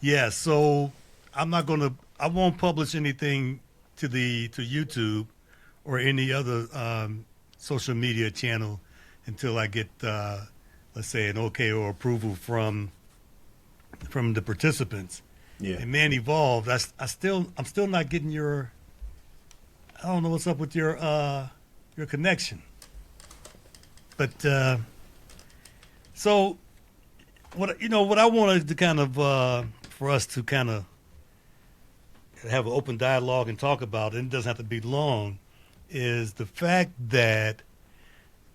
Yeah, so I won't publish anything to YouTube or any other social media channel until I get let's say an okay or approval from the participants. Yeah. And man, evolved. I'm still not getting your. I don't know what's up with your connection. But so what I wanted to kind of for us to kind of have an open dialogue and talk about, and it doesn't have to be long, is the fact that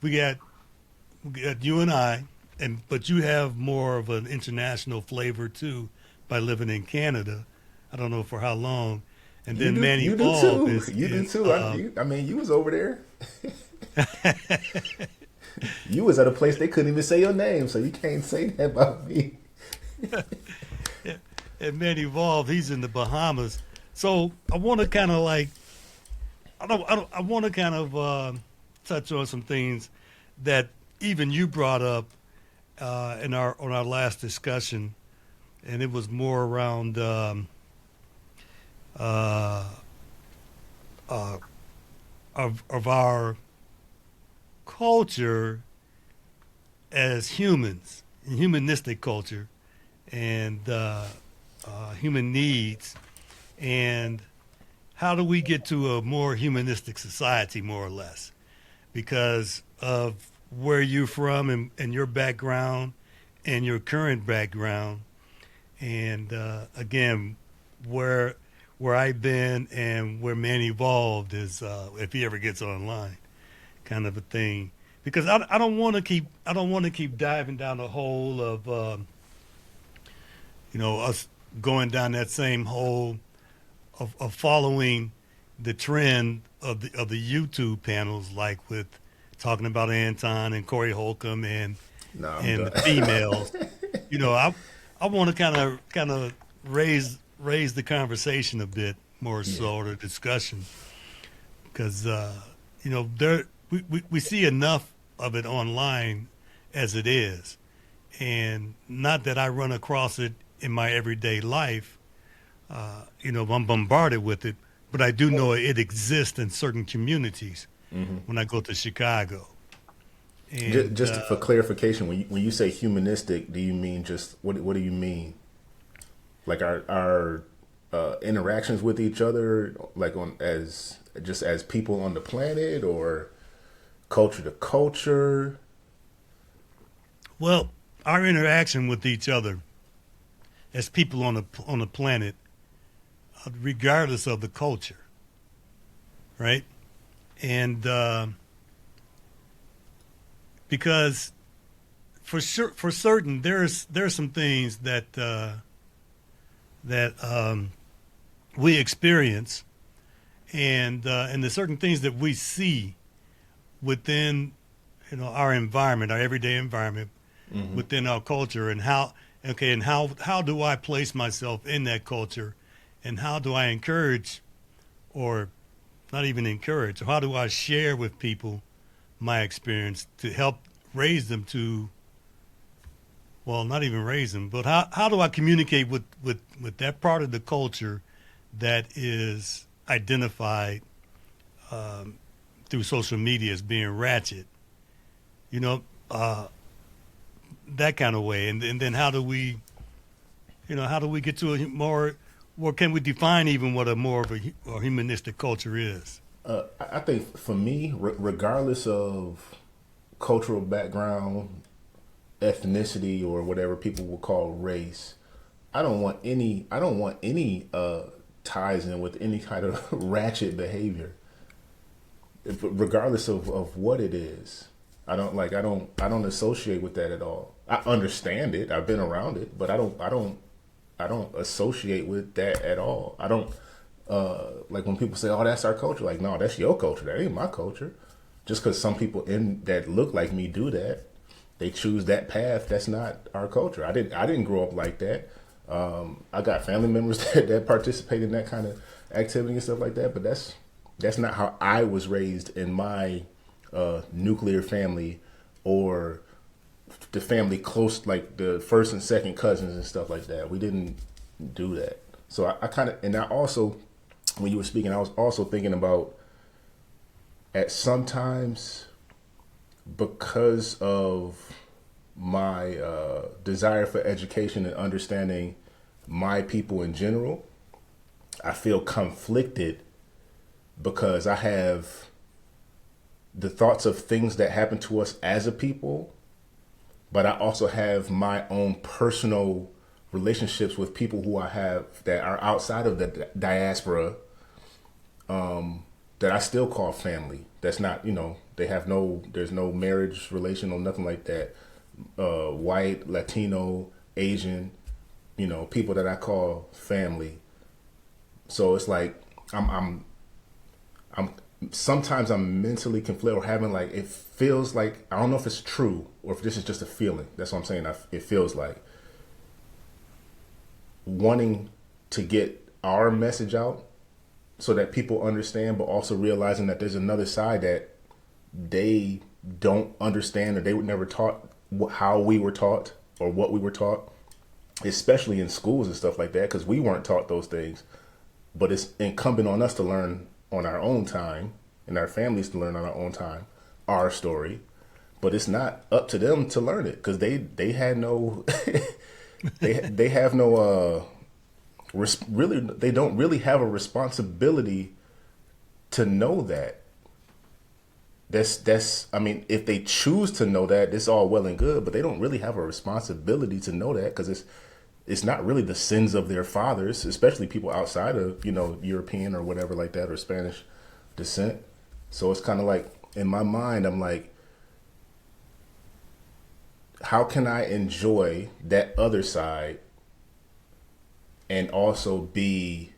we got we got you and I, and but you have more of an international flavor too by living in Canada. I don't know for how long, and You then do. Manny You do Evolve too. is You do is too. I mean, you was over there. You was at a place they couldn't even say your name, so you can't say that about me. and Manny Evolve. He's in the Bahamas. So I want to kind of like I want to kind of touch on some things that even you brought up in our on our last discussion, and it was more around uh, uh, of our culture as humans, humanistic culture, and human needs, and how do we get to a more humanistic society, more or less, because of where you're from and your background and your current background, and again, where where I've been and where man evolved is if he ever gets online, kind of a thing. Because I don't want to keep diving down the hole of us going down that same hole of following the trend of the YouTube panels, like with talking about Anton and Corey Holcomb No, I'm and done. the females. I want to kind of raise the conversation a bit more Yeah. so, or the discussion, because there we see enough of it online as it is, and not that I run across it in my everyday life. I'm bombarded with it, but I do know it exists in certain communities when I go to Chicago. And Just for clarification, when you say humanistic, do you mean just what do you mean? Like our interactions with each other, like on as just as people on the planet, or culture to culture? well, our interaction with each other as people on the planet, regardless of the culture, right? And because for certain, there's some things that we experience, and there's certain things that we see within our environment, our everyday environment, Hmm. within our culture, and how do I place myself in that culture, and how do I encourage, or not even encourage, or how do I share with people my experience to help raise them to, well, not even raise them, but how do I communicate with that part of the culture that is identified through social media as being ratchet, you know, uh, that kind of way, and then how do we get to a more, or can we define even what a more of a humanistic culture is? I think for me, regardless of cultural background, ethnicity, or whatever people will call race, I don't want any ties in with any kind of ratchet behavior, regardless of what it is. I don't associate with that at all. I understand it. I've been around it, but I don't associate with that at all. I don't like when people say, "Oh, that's our culture." Like, no, that's your culture. That ain't my culture. Just because some people in that look like me do that, they choose that path. That's not our culture. I didn't grow up like that. I got family members that participate in that kind of activity and stuff like that. But that's not how I was raised in my nuclear family, or the family close, like the first and second cousins and stuff like that. We didn't. do that. So I kind of, and I also, when you were speaking, I was also thinking about at sometimes because of my desire for education and understanding my people in general, I feel conflicted because I have the thoughts of things that happen to us as a people, but I also have my own personal relationships with people who I have that are outside of the diaspora, that I still call family. That's not, they have there's no marriage relation or nothing like that. White, Latino, Asian, people that I call family. So it's like I'm sometimes I'm mentally conflicted or having like, it feels like, I don't know if it's true or if this is just a feeling. That's what I'm saying. It feels like wanting to get our message out so that people understand, but also realizing that there's another side that they don't understand or they were never taught how we were taught or what we were taught, especially in schools and stuff like that, because we weren't taught those things. But it's incumbent on us to learn on our own time and our families to learn on our own time, our story. But it's not up to them to learn it because they had no, they have no, really, they don't really have a responsibility to know that. I mean, if they choose to know that, it's all well and good, but they don't really have a responsibility to know that because it's not really the sins of their fathers, especially people outside of, European or whatever like that, or Spanish descent. So it's kind of like, in my mind, I'm like, how can I enjoy that other side and also be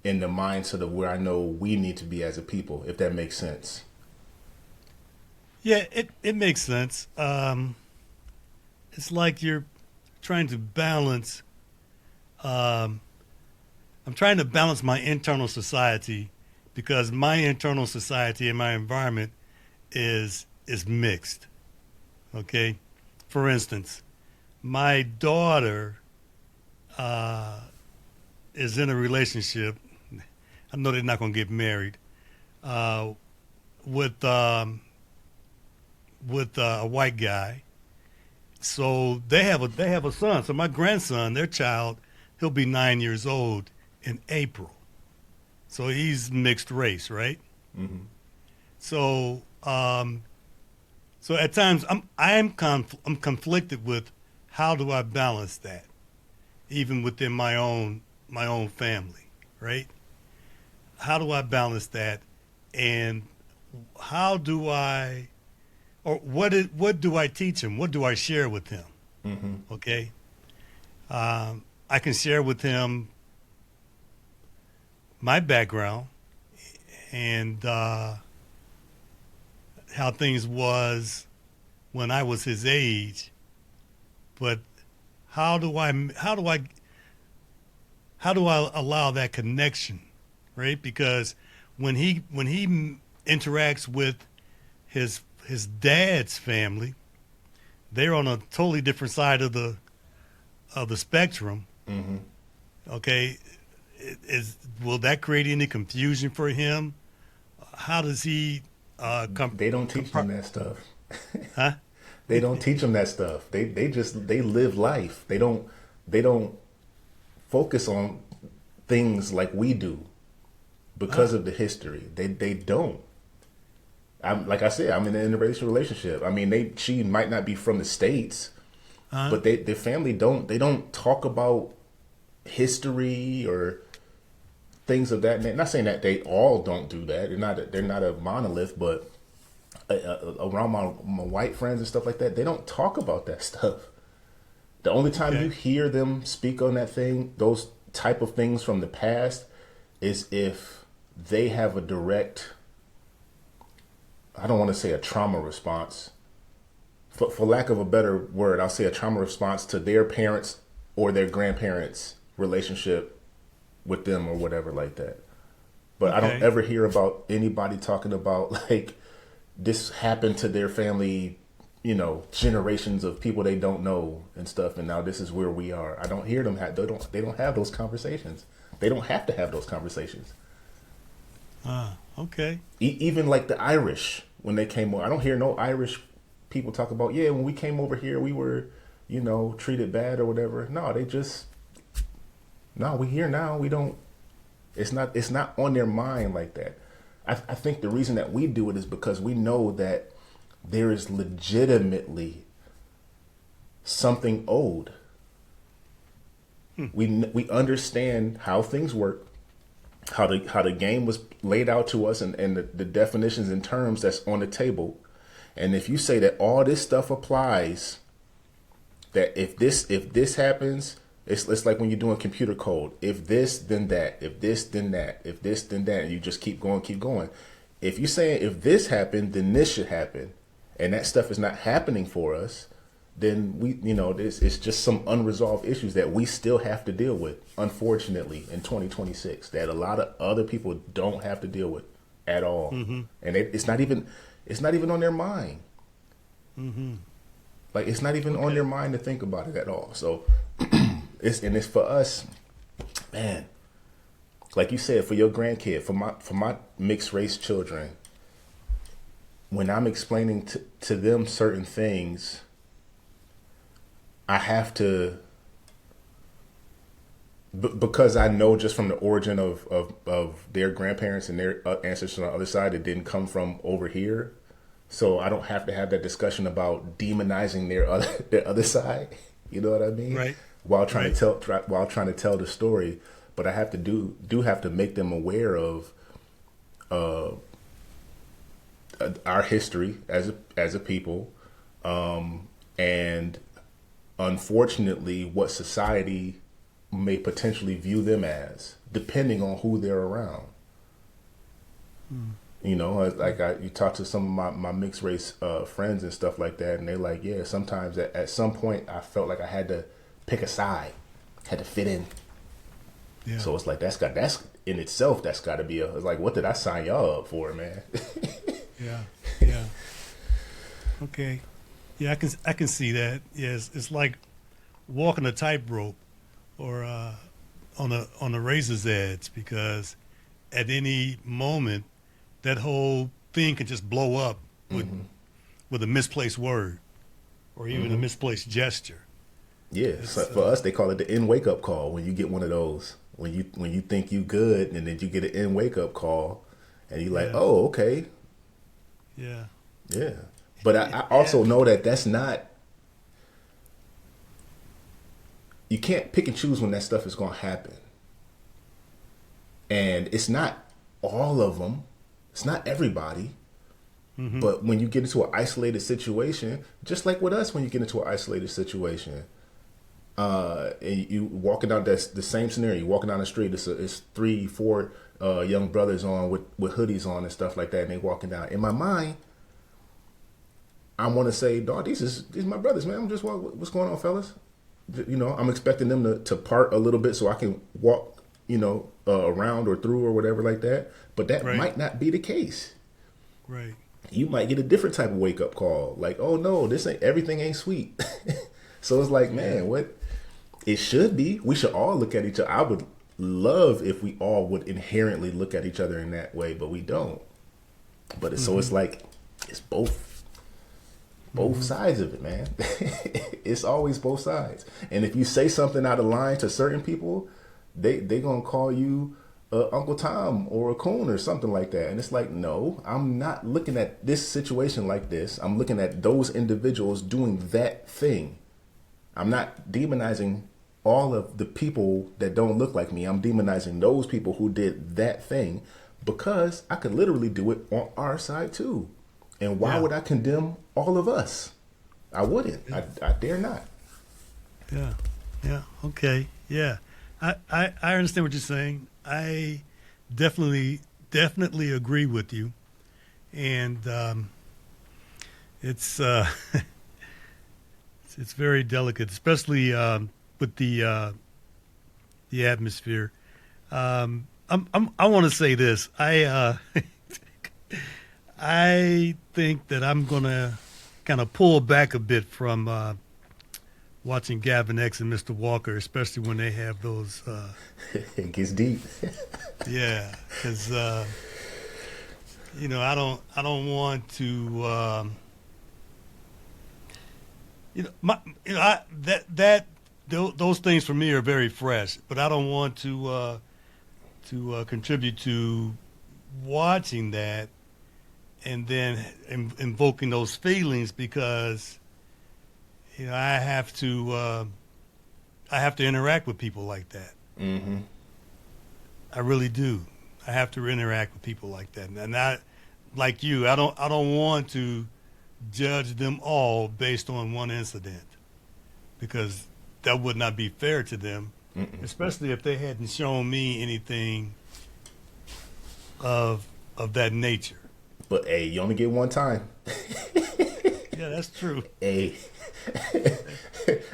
in the mindset of where I know we need to be as a people, if that makes sense? Yeah, it makes sense. It's like you're trying to balance. I'm trying to balance my internal society because my internal society and my environment is mixed. Okay, for instance, my daughter is in a relationship. I know they're not going to get married uh, with a white guy. So they have a son. So my grandson, their child, he'll be 9 years old in April. So he's mixed race, right? Mm-hmm. So so at times I'm conflicted with how do I balance that, even within my own family, right? How do I balance that, and how do I or what do I teach him? What do I share with him? Mm-hmm. Okay, I can share with him my background and how things was when I was his age, but how do I how do I allow that connection, right? Because when he interacts with his dad's family, they're on a totally different side of the spectrum. Mm-hmm. Okay, is will that create any confusion for him? How does he They don't teach them that stuff. huh? They don't teach them that stuff. They live life. They don't focus on things like we do because Uh, of the history. They don't. I'm like I said, I'm in an interracial relationship. I mean, she might not be from the States, huh? but their family don't talk about history or things of that nature. Not saying that they all don't do that. They're not a monolith, but around my white friends and stuff like that, they don't talk about that stuff. The only time you Okay. hear them speak on that thing, those type of things from the past, is if they have a direct, I don't want to say a trauma response. For lack of a better word, I'll say a trauma response to their parents or their grandparents' relationship with them or whatever like that. But I don't Okay. ever hear about anybody talking about like this happened to their family generations of people they don't know and stuff, and now this is where we are. I don't hear them they don't have those conversations. They don't have to have those conversations. Okay. Even like the Irish, when they came over, I don't hear no Irish people talk about, yeah, when we came over here we were, treated bad or whatever. No, we here now. We don't. It's not on their mind like that. I think the reason that we do it is because we know that there is legitimately something owed. We understand how things work, how the game was laid out to us, and the definitions and terms that's on the table. And if you say that all this stuff applies, that if this happens, it's like when you're doing computer code. If this, then that. If this, then that. If this, then that. And you just keep going. If you're saying if this happened, then this should happen, and that stuff is not happening for us, then it's just some unresolved issues that we still have to deal with, unfortunately, in 2026, that a lot of other people don't have to deal with at all. Mm-hmm. And it's not even on their mind. Mm-hmm. Like, it's not even on their mind to think about it at all. So it's for us, man. Like you said, for your grandkid, for my mixed race children, when I'm explaining to them certain things, I have to, because I know just from the origin of their grandparents and their ancestors on the other side, it didn't come from over here. So I don't have to have that discussion about demonizing their other side. You know what I mean? Right. While trying to tell the story, but I have to have to make them aware of our history as a people, and unfortunately what society may potentially view them as, depending on who they're around. You talk to some of my mixed race friends and stuff like that, and they're like, yeah, sometimes at some point I felt like I had to pick a side, had to fit in. Yeah. So it's like that's in itself, that's got to be it's like, what did I sign y'all up for, man? Yeah. Okay. Yeah, I can see that. Yes, it's like walking a tightrope, or on a razor's edge, because at any moment that whole thing can just blow up with a misplaced word, or even a misplaced gesture. Yeah, so for us they call it the in wake up call. When you get one of those, when you think you good, and then you get an in wake up call, and you're like, oh, okay. Yeah. But I also know that that's not, you can't pick and choose when that stuff is going to happen. And it's not all of them. It's not everybody. Mm-hmm. But when you get into an isolated situation, just like with us, when you get into an isolated situation, and you walking down the same scenario, you walking down the street, it's 3-4 young brothers on with hoodies on and stuff like that, and they walking down. In my mind, I want to say, dog, these my brothers, man. I'm just what's going on, fellas? I'm expecting them to part a little bit so I can walk, around or through or whatever like that. But that might not be the case. Right. You might get a different type of wake up call, like, oh no, everything ain't sweet. So it's like, man, what it should be. We should all look at each other. I would love if we all would inherently look at each other in that way, but we don't. But so it's like, it's both sides of it, man. It's always both sides. And if you say something out of line to certain people, they gonna call you Uncle Tom or a coon or something like that. And it's like, no, I'm not looking at this situation like this. I'm looking at those individuals doing that thing. I'm not demonizing all of the people that don't look like me. I'm demonizing those people who did that thing, because I could literally do it on our side too. And why would I condemn all of us? I wouldn't. I dare not. Yeah. Okay. Yeah. I understand what you're saying. I definitely agree with you. And it's it's very delicate, especially with the atmosphere. I want to say this. I think that I'm gonna kind of pull back a bit from watching Gavin X and Mr. Walker, especially when they have those. It gets deep. Yeah, because I don't want to. Those things for me are very fresh, but I don't want to contribute to watching that and then invoking those feelings because I have to interact with people like that. Mm-hmm. I really do. I have to interact with people like that, and I, like you, I don't want to judge them all based on one incident because that would not be fair to them, especially if they hadn't shown me anything of that nature. But hey, you only get one time. Yeah, that's true. Hey,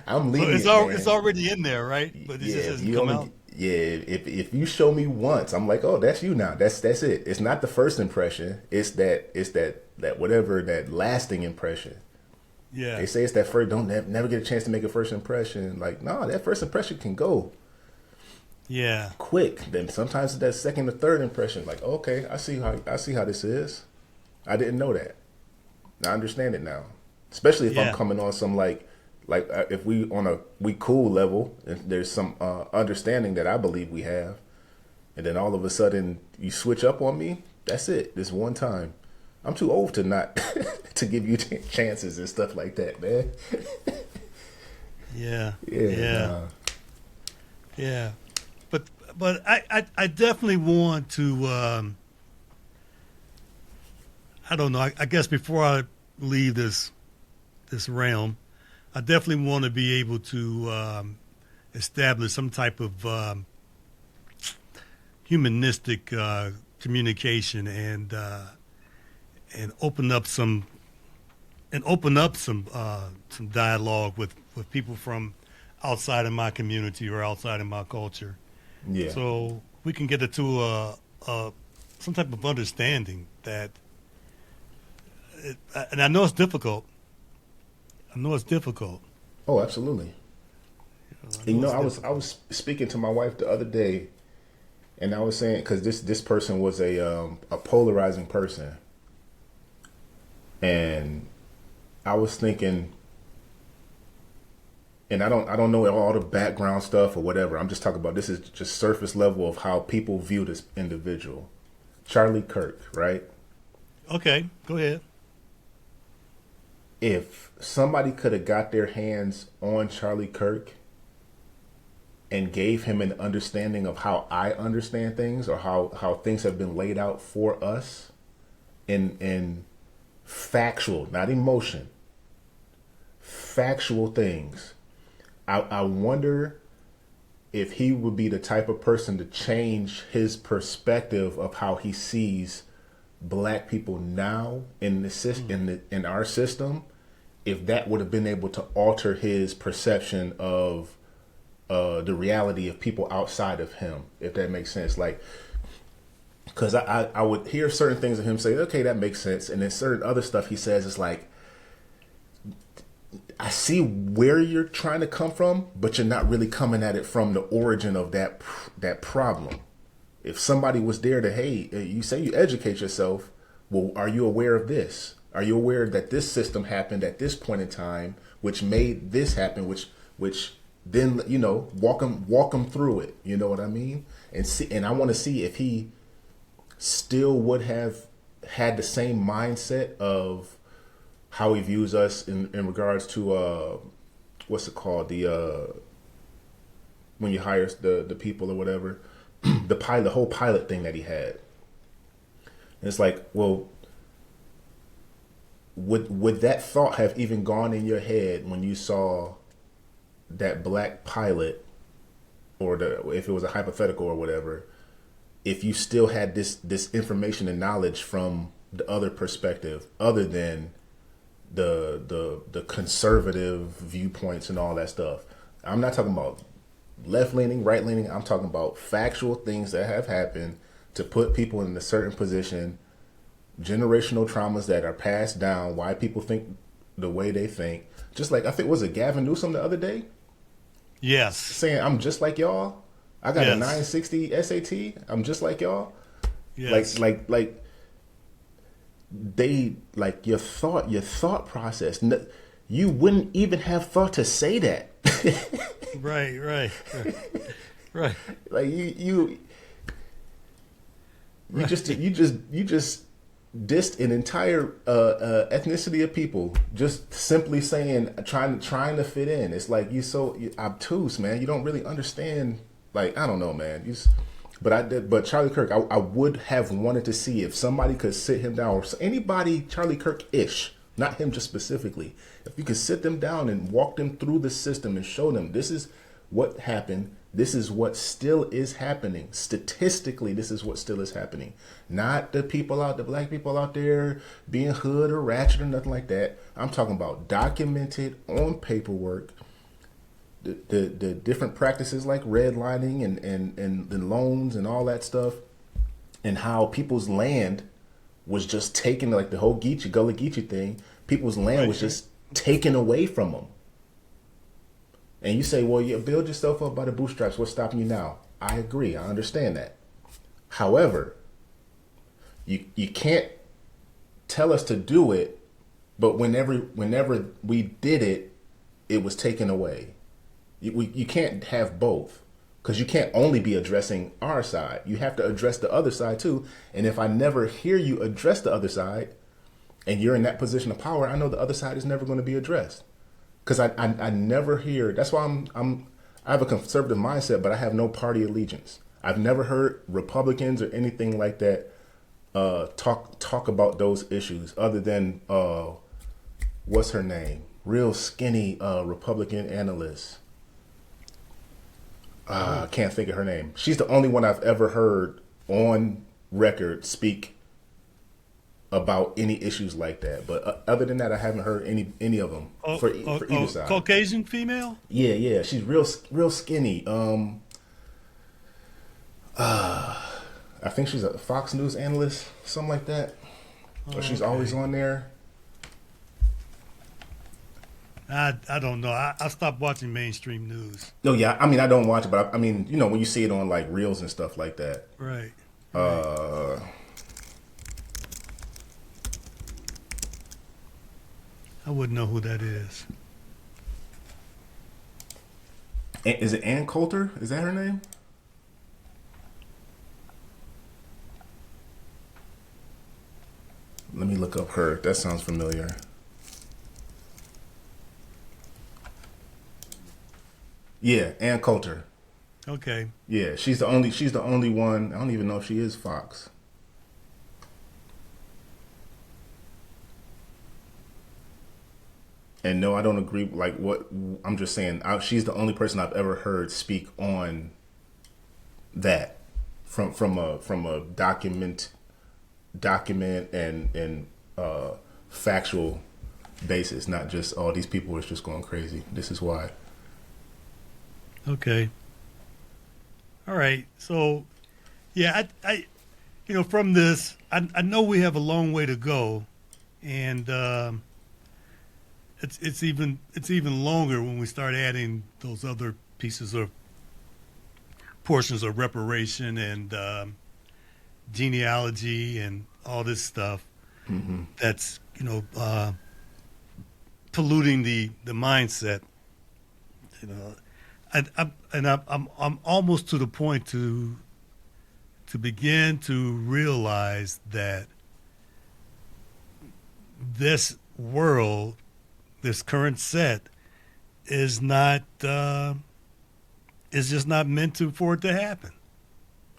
I'm lenient. So it's already in there, right? But it just hasn't come out. Yeah, if you show me once, I'm like, oh, that's you now. That's it. It's not the first impression. It's that whatever, that lasting impression. Yeah. They say it's that first. Don't never get a chance to make a first impression. Like, no, that first impression can go. Yeah. Quick. Then sometimes that second or third impression, like, okay, I see how this is. I didn't know that. I understand it now. Especially if I'm coming on some like if we cool level, and there's some understanding that I believe we have, and then all of a sudden you switch up on me. That's it. This one time. I'm too old to not to give you chances and stuff like that, man. Yeah. Yeah. Yeah. But I definitely want to. I don't know. I guess before I leave this realm, I definitely want to be able to establish some type of humanistic communication and open up some dialogue with people from outside of my community or outside of my culture. Yeah. So we can get into some type of understanding that. And I know it's difficult. Oh, absolutely. I was speaking to my wife the other day, and I was saying, because this person was a polarizing person, and I was thinking, and I don't know all the background stuff or whatever. I'm just talking about, this is just surface level of how people view this individual, Charlie Kirk, right? Okay, go ahead. If somebody could have got their hands on Charlie Kirk and gave him an understanding of how I understand things, or how things have been laid out for us in factual, not emotion, factual things, I wonder if he would be the type of person to change his perspective of how he sees black people now in in our system, if that would have been able to alter his perception of the reality of people outside of him, if that makes sense. Like, because I would hear certain things of him say, okay, that makes sense, and then certain other stuff he says is like, I see where you're trying to come from, but you're not really coming at it from the origin of that problem. If somebody was there to, hey, you say you educate yourself, well, are you aware of this? Are you aware that this system happened at this point in time, which made this happen, which then, walk them through it. You know what I mean? And I want to see if he still would have had the same mindset of how he views us in regards to what's it called, the when you hire the people or whatever, the whole pilot thing that he had. And it's like, well, would that thought have even gone in your head when you saw that black pilot, or if it was a hypothetical or whatever, if you still had this information and knowledge from the other perspective, other than the conservative viewpoints and all that stuff? I'm not talking about left leaning, right leaning. I'm talking about factual things that have happened to put people in a certain position, generational traumas that are passed down, why people think the way they think. Just like, I think, was it Gavin Newsom the other day? Yes. Saying, I'm just like y'all. I got a Yes. 960 SAT. I'm just like y'all. Yes. Like they, like your thought process. You wouldn't even have thought to say that. Right. Right. Like you Right. just dissed an entire ethnicity of people just simply saying trying to fit in. It's like you obtuse, man. You don't really understand. Like, I don't know, man. But Charlie Kirk, I would have wanted to see if somebody could sit him down, or anybody Charlie Kirk-ish, not him just specifically. If you could sit them down and walk them through the system and show them this is what happened. This is what still is happening. Statistically, this is what still is happening. Not the black people out there being hood or ratchet or nothing like that. I'm talking about documented on paperwork, the different practices like redlining and the loans and all that stuff, and how people's land was just taken, like the whole Gullah Geechee thing. People's land was just taken away from them. And you say, well, you build yourself up by the bootstraps. What's stopping you now? I agree. I understand that. However, you can't tell us to do it, but whenever we did it, it was taken away. You can't have both, because you can't only be addressing our side. You have to address the other side too. And if I never hear you address the other side, and you're in that position of power, I know the other side is never going to be addressed. Because I never hear. That's why I have a conservative mindset, but I have no party allegiance. I've never heard Republicans or anything like that talk about those issues, other than what's her name? Real skinny Republican analyst. I can't think of her name. She's the only one I've ever heard on record speak about any issues like that. But other than that, I haven't heard any of them for either side. Caucasian female? Yeah. She's real skinny. I think she's a Fox News analyst, something like that. Or she's always on there. I don't know. I stopped watching mainstream news. No, yeah. I mean, I don't watch it, but I mean, you know, when you see it on like reels and stuff like that. Right. I wouldn't know who that is. Is it Ann Coulter? Is that her name? Let me look up her. That sounds familiar. Yeah, Ann Coulter. Okay. Yeah, she's the only one. I don't even know if she is Fox. And no, I don't agree. Like, what I'm just saying, she's the only person I've ever heard speak on that from a document and factual basis, not just these people are just going crazy. This is why. Okay. All right. So, yeah, I from this, I know we have a long way to go, and it's even longer when we start adding those other pieces of portions of reparation and genealogy and all this stuff that's polluting the mindset. I'm almost to the point to begin to realize that this world, this current set, is just not meant for it to happen.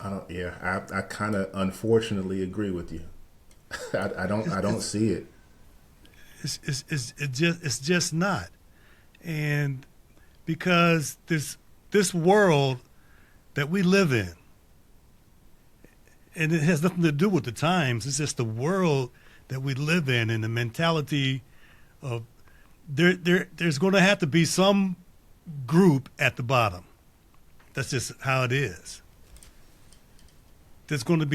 I kind of unfortunately agree with you. I don't see it. It's just not, and because this world that we live in, and it has nothing to do with the times. It's just the world that we live in, and the mentality of there's going to have to be some group at the bottom. That's just how it is. There's going to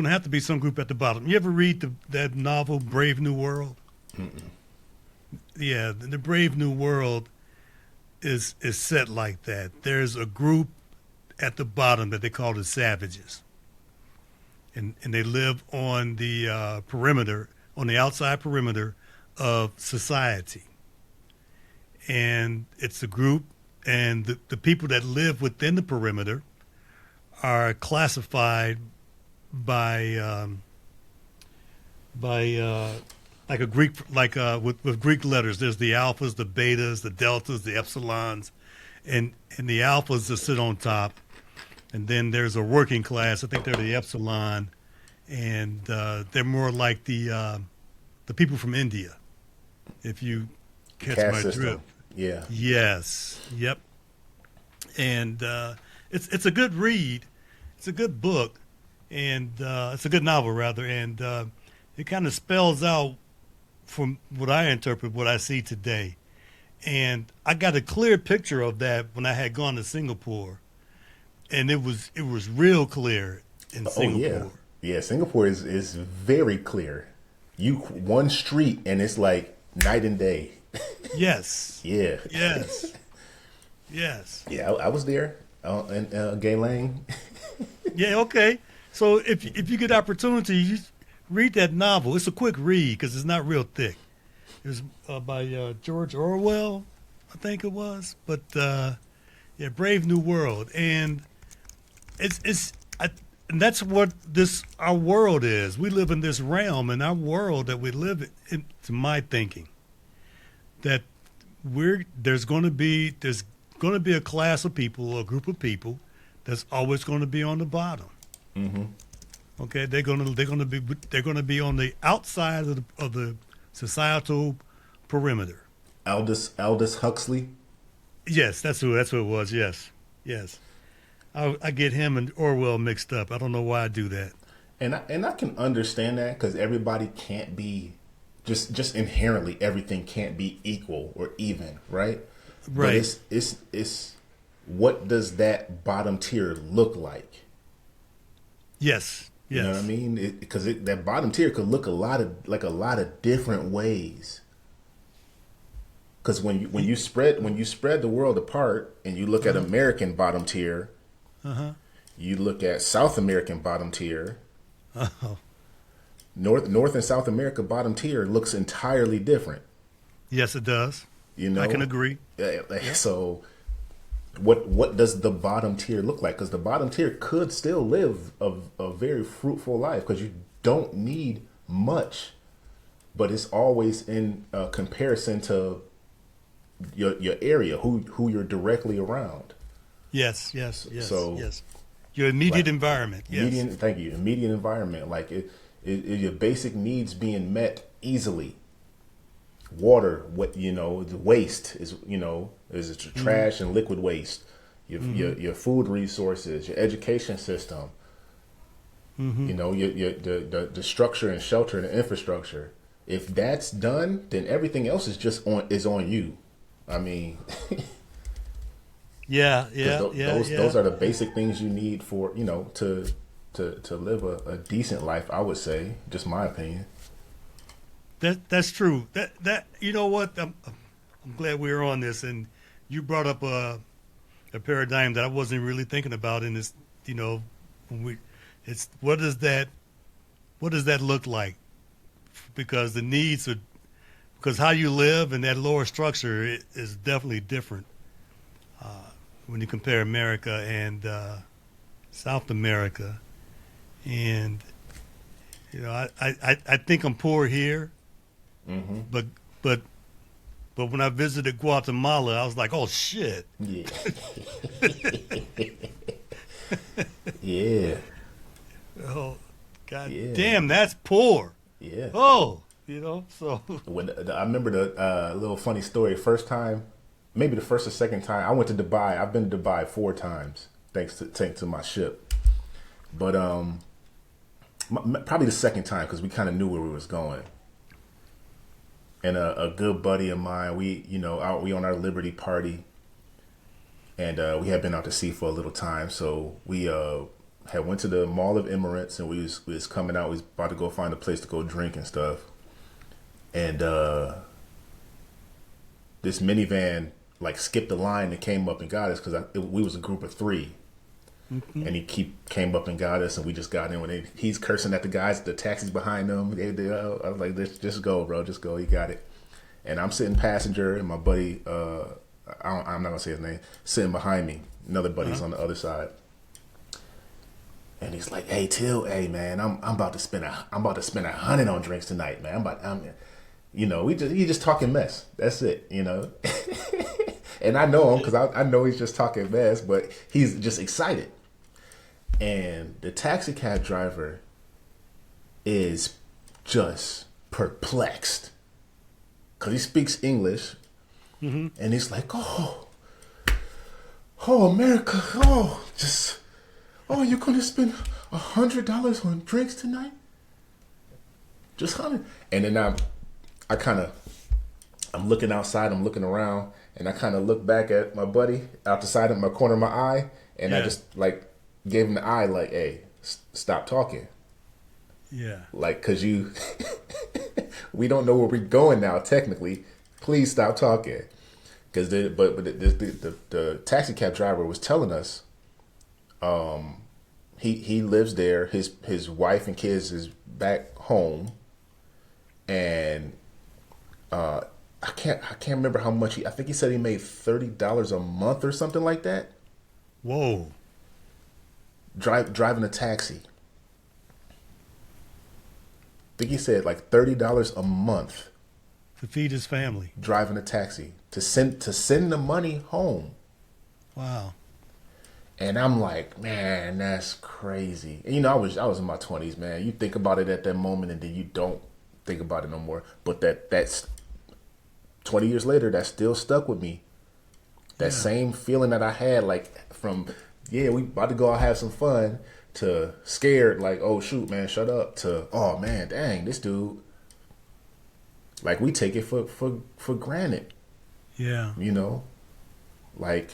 have to be some group at the bottom. You ever read that novel Brave New World? Mm-mm. yeah, the Brave New World is set like that. There's a group at the bottom that they call the savages, and they live on the perimeter, on the outside perimeter of society. And it's a group, and the people that live within the perimeter are classified by by like a Greek, like with Greek letters. There's the alphas, the betas, the deltas, the epsilons, and the alphas that sit on top, and then there's a working class. I think they're the epsilon, and they're more like the people from India, if you The catch caste my system. drift. Yeah. Yes, yep. And it's a good read. It's a good book, and it's a good novel rather, and it kind of spells out from what I interpret what I see today. And I got a clear picture of that when I had gone to Singapore, and it was real clear in Oh yeah. Singapore. Yeah. Singapore is very clear. You one street and it's like night and day. Yes, Yeah. yes, yes. Yeah. I was there in Gay Lane. Yeah, okay. So if you get opportunity, you read that novel. It's a quick read because it's not real thick. It was by George Orwell, I think it was. But yeah, Brave New World, and and that's what this our world is. We live in this realm, and our world that we live in, to my thinking, that there's going to be a class of people, a group of people, that's always going to be on the bottom. Mm-hmm. Okay, they're going to be on the outside of the societal perimeter. Aldous Huxley. Yes, that's who it was. Yes, yes. I get him and Orwell mixed up. I don't know why I do that. And I can understand that because everybody can't be just inherently everything can't be equal or even, right? But Right. it's what does that bottom tier look like? Yes. You know what I Yes. mean? Because that bottom tier could look a lot of different ways. Because when you spread the world apart and you look at American bottom tier, Uh huh. you look at South American bottom tier, Oh. North and South America bottom tier looks entirely different. Yes, it does. You I can know, agree. Like, so what does the bottom tier look like? Because the bottom tier could still live a very fruitful life because you don't need much, but it's always in comparison to your area, who you're directly around. Yes. Yes. Yes. So Yes. Your immediate like environment. Yes. median, thank you, immediate environment, like your basic needs being met easily. Water, what the waste is it Mm-hmm. trash and liquid waste, Mm-hmm. your food resources, your education system, Mm-hmm. the structure and shelter and infrastructure. If that's done, then everything else is on you. I mean, Yeah. because Yeah. Yeah. those Yeah. are the basic things you need for to live a decent life. I would say, just my opinion. That's true. That you know what? I'm glad we were on this, and you brought up a paradigm that I wasn't really thinking about in this. You know, when we, it's what does that look like? Because the needs are because how you live and that lower structure is definitely different when you compare America and South America. And I think I'm poor here, Hmm. but but but when I visited Guatemala, I was like, oh shit. Yeah. Yeah. Oh, god Yeah. damn, that's poor. Yeah. Oh, so I remember the little funny story. First time, maybe the first or second time, I went to Dubai. I've been to Dubai 4 times, thanks to my ship. But probably the second time because we kind of knew where we was going. And a good buddy of mine, we on our Liberty party, and we had been out to sea for a little time, so we had went to the Mall of Emirates, and we was coming out. We was about to go find a place to go drink and stuff, and this minivan like skipped the line and came up and got us because we was a group of 3. And he came up and got us, and we just got in. When he's cursing at the guys, the taxis behind them. I was like, just go, bro, just go. He got it. And I'm sitting passenger, and my buddy, I'm not gonna say his name, sitting behind me. Another buddy's on the other side, and he's like, "Hey, Till, hey man, I'm about to spend $100 on drinks tonight, man. He just talking mess. That's it, And I know him because I know he's just talking mess, but he's just excited. And the taxi cab driver is just perplexed because he speaks English, and he's like, "Oh, America, you're gonna spend $100 on drinks tonight? Just 100?" And then I'm looking outside, I'm looking around, and I kind of look back at my buddy out the side of my corner of my eye, and I just like gave him the eye, like, "Hey, stop talking." Yeah. Like, cause we don't know where we're going now. Technically, please stop talking. Cause the taxi cab driver was telling us, he lives there. His wife and kids is back home, and I can't remember how much I think he said he made $30 a month or something like that. Whoa. Driving a taxi. I think he said like $30 a month To feed his family. driving a taxi to send the money home. Wow. And I'm like, man, that's crazy. And I was in my 20s, man. You think about it at that moment, and then you don't think about it no more. But that's 20 years later, that still stuck with me. That same feeling that I had, like from we about to go out have some fun, to scared, like, oh shoot, man, shut up, to, oh man, dang, this dude, like, we take it for granted. Yeah. Like,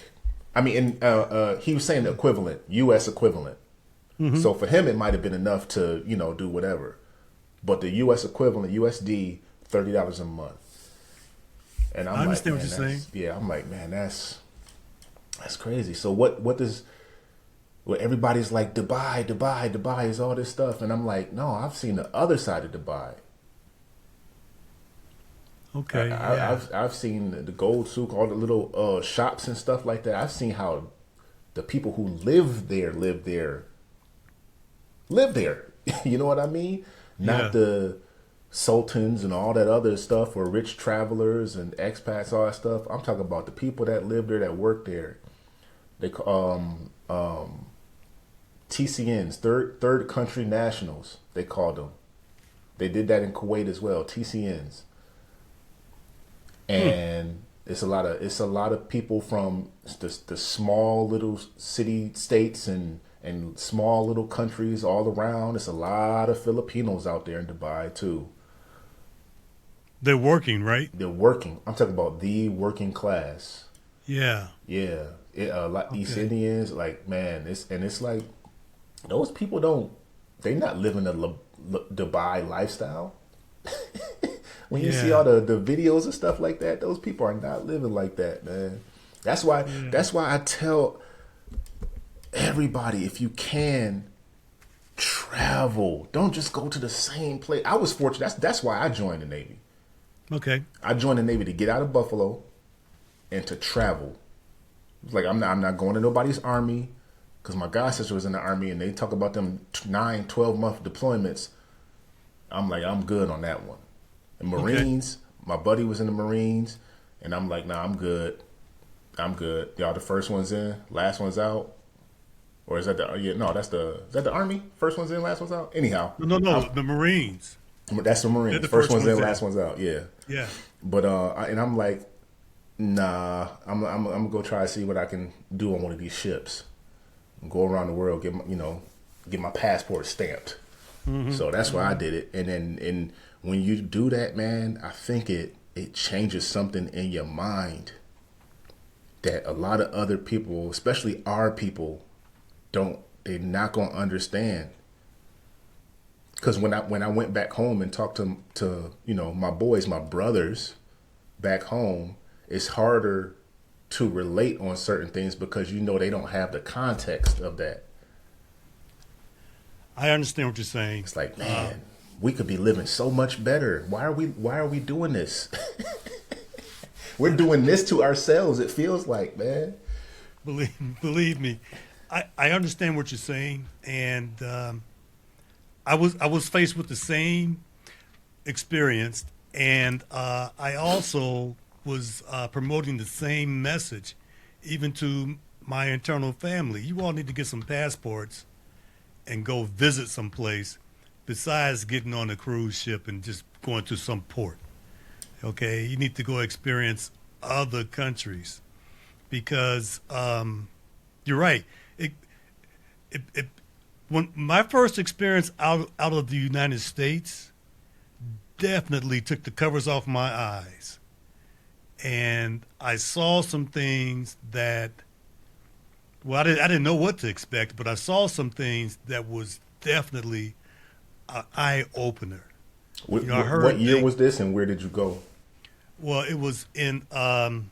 I mean, and he was saying the equivalent, U.S. equivalent. So for him, it might have been enough to, do whatever. But the U.S. equivalent, USD, $30 a month. And I understand what you're saying. Yeah, I'm like, man, that's crazy. So what does, everybody's like, Dubai is all this stuff. And I'm like, no, I've seen the other side of Dubai. Okay. I've seen the gold souk, all the little shops and stuff like that. I've seen how the people who live there. You know what I mean? Not the sultans and all that other stuff, or rich travelers and expats, all that stuff. I'm talking about the people that live there, that work there. They TCNs, third country nationals, they called them. They did that in Kuwait as well, TCNs. And it's a lot of people from the small little city states and small little countries all around. It's a lot of Filipinos out there in Dubai too. They're working, right? They're working. I'm talking about the working class. Yeah. Yeah. Like East Indians, like, man, it's like those people they're not living a Dubai lifestyle. When you see all the videos and stuff like that, those people are not living like that, man. That's why I tell everybody, if you can, travel. Don't just go to the same place. I was fortunate. That's why I joined the Navy. Okay. I joined the Navy to get out of Buffalo and to travel. It's like, I'm not going to nobody's army, because my god sister was in the army and they talk about them 9, 12-month deployments. I'm like, I'm good on that one. The Marines, my buddy was in the Marines, and I'm like, nah, I'm good. Y'all the first one's in, last one's out. Or is that is that the Army? First one's in, last one's out? Anyhow. No, the Marines. That's the Marines. First one's in, last one's out, yeah. Yeah. But, and I'm like, nah, I'm gonna go try to see what I can do on one of these ships. Go around the world, get my passport stamped. So that's why I did it. And then when you do that, man, I think it changes something in your mind that a lot of other people, especially our people, they're not gonna understand. Because when I went back home and talked to my boys, my brothers back home, it's harder to relate on certain things because you know they don't have the context of that. I understand what you're saying. It's like, man, we could be living so much better. Why are we doing this? We're doing this to ourselves, it feels like, man. Believe me, I understand what you're saying, and I was faced with the same experience, and I also was promoting the same message, even to my internal family. You all need to get some passports and go visit some place besides getting on a cruise ship and just going to some port. Okay, you need to go experience other countries because you're right. When my first experience out of the United States definitely took the covers off my eyes, and I saw some things that, well, I didn't know what to expect, but I saw some things that was definitely an eye opener. I heard What year was this, and where did you go? Well, it was in the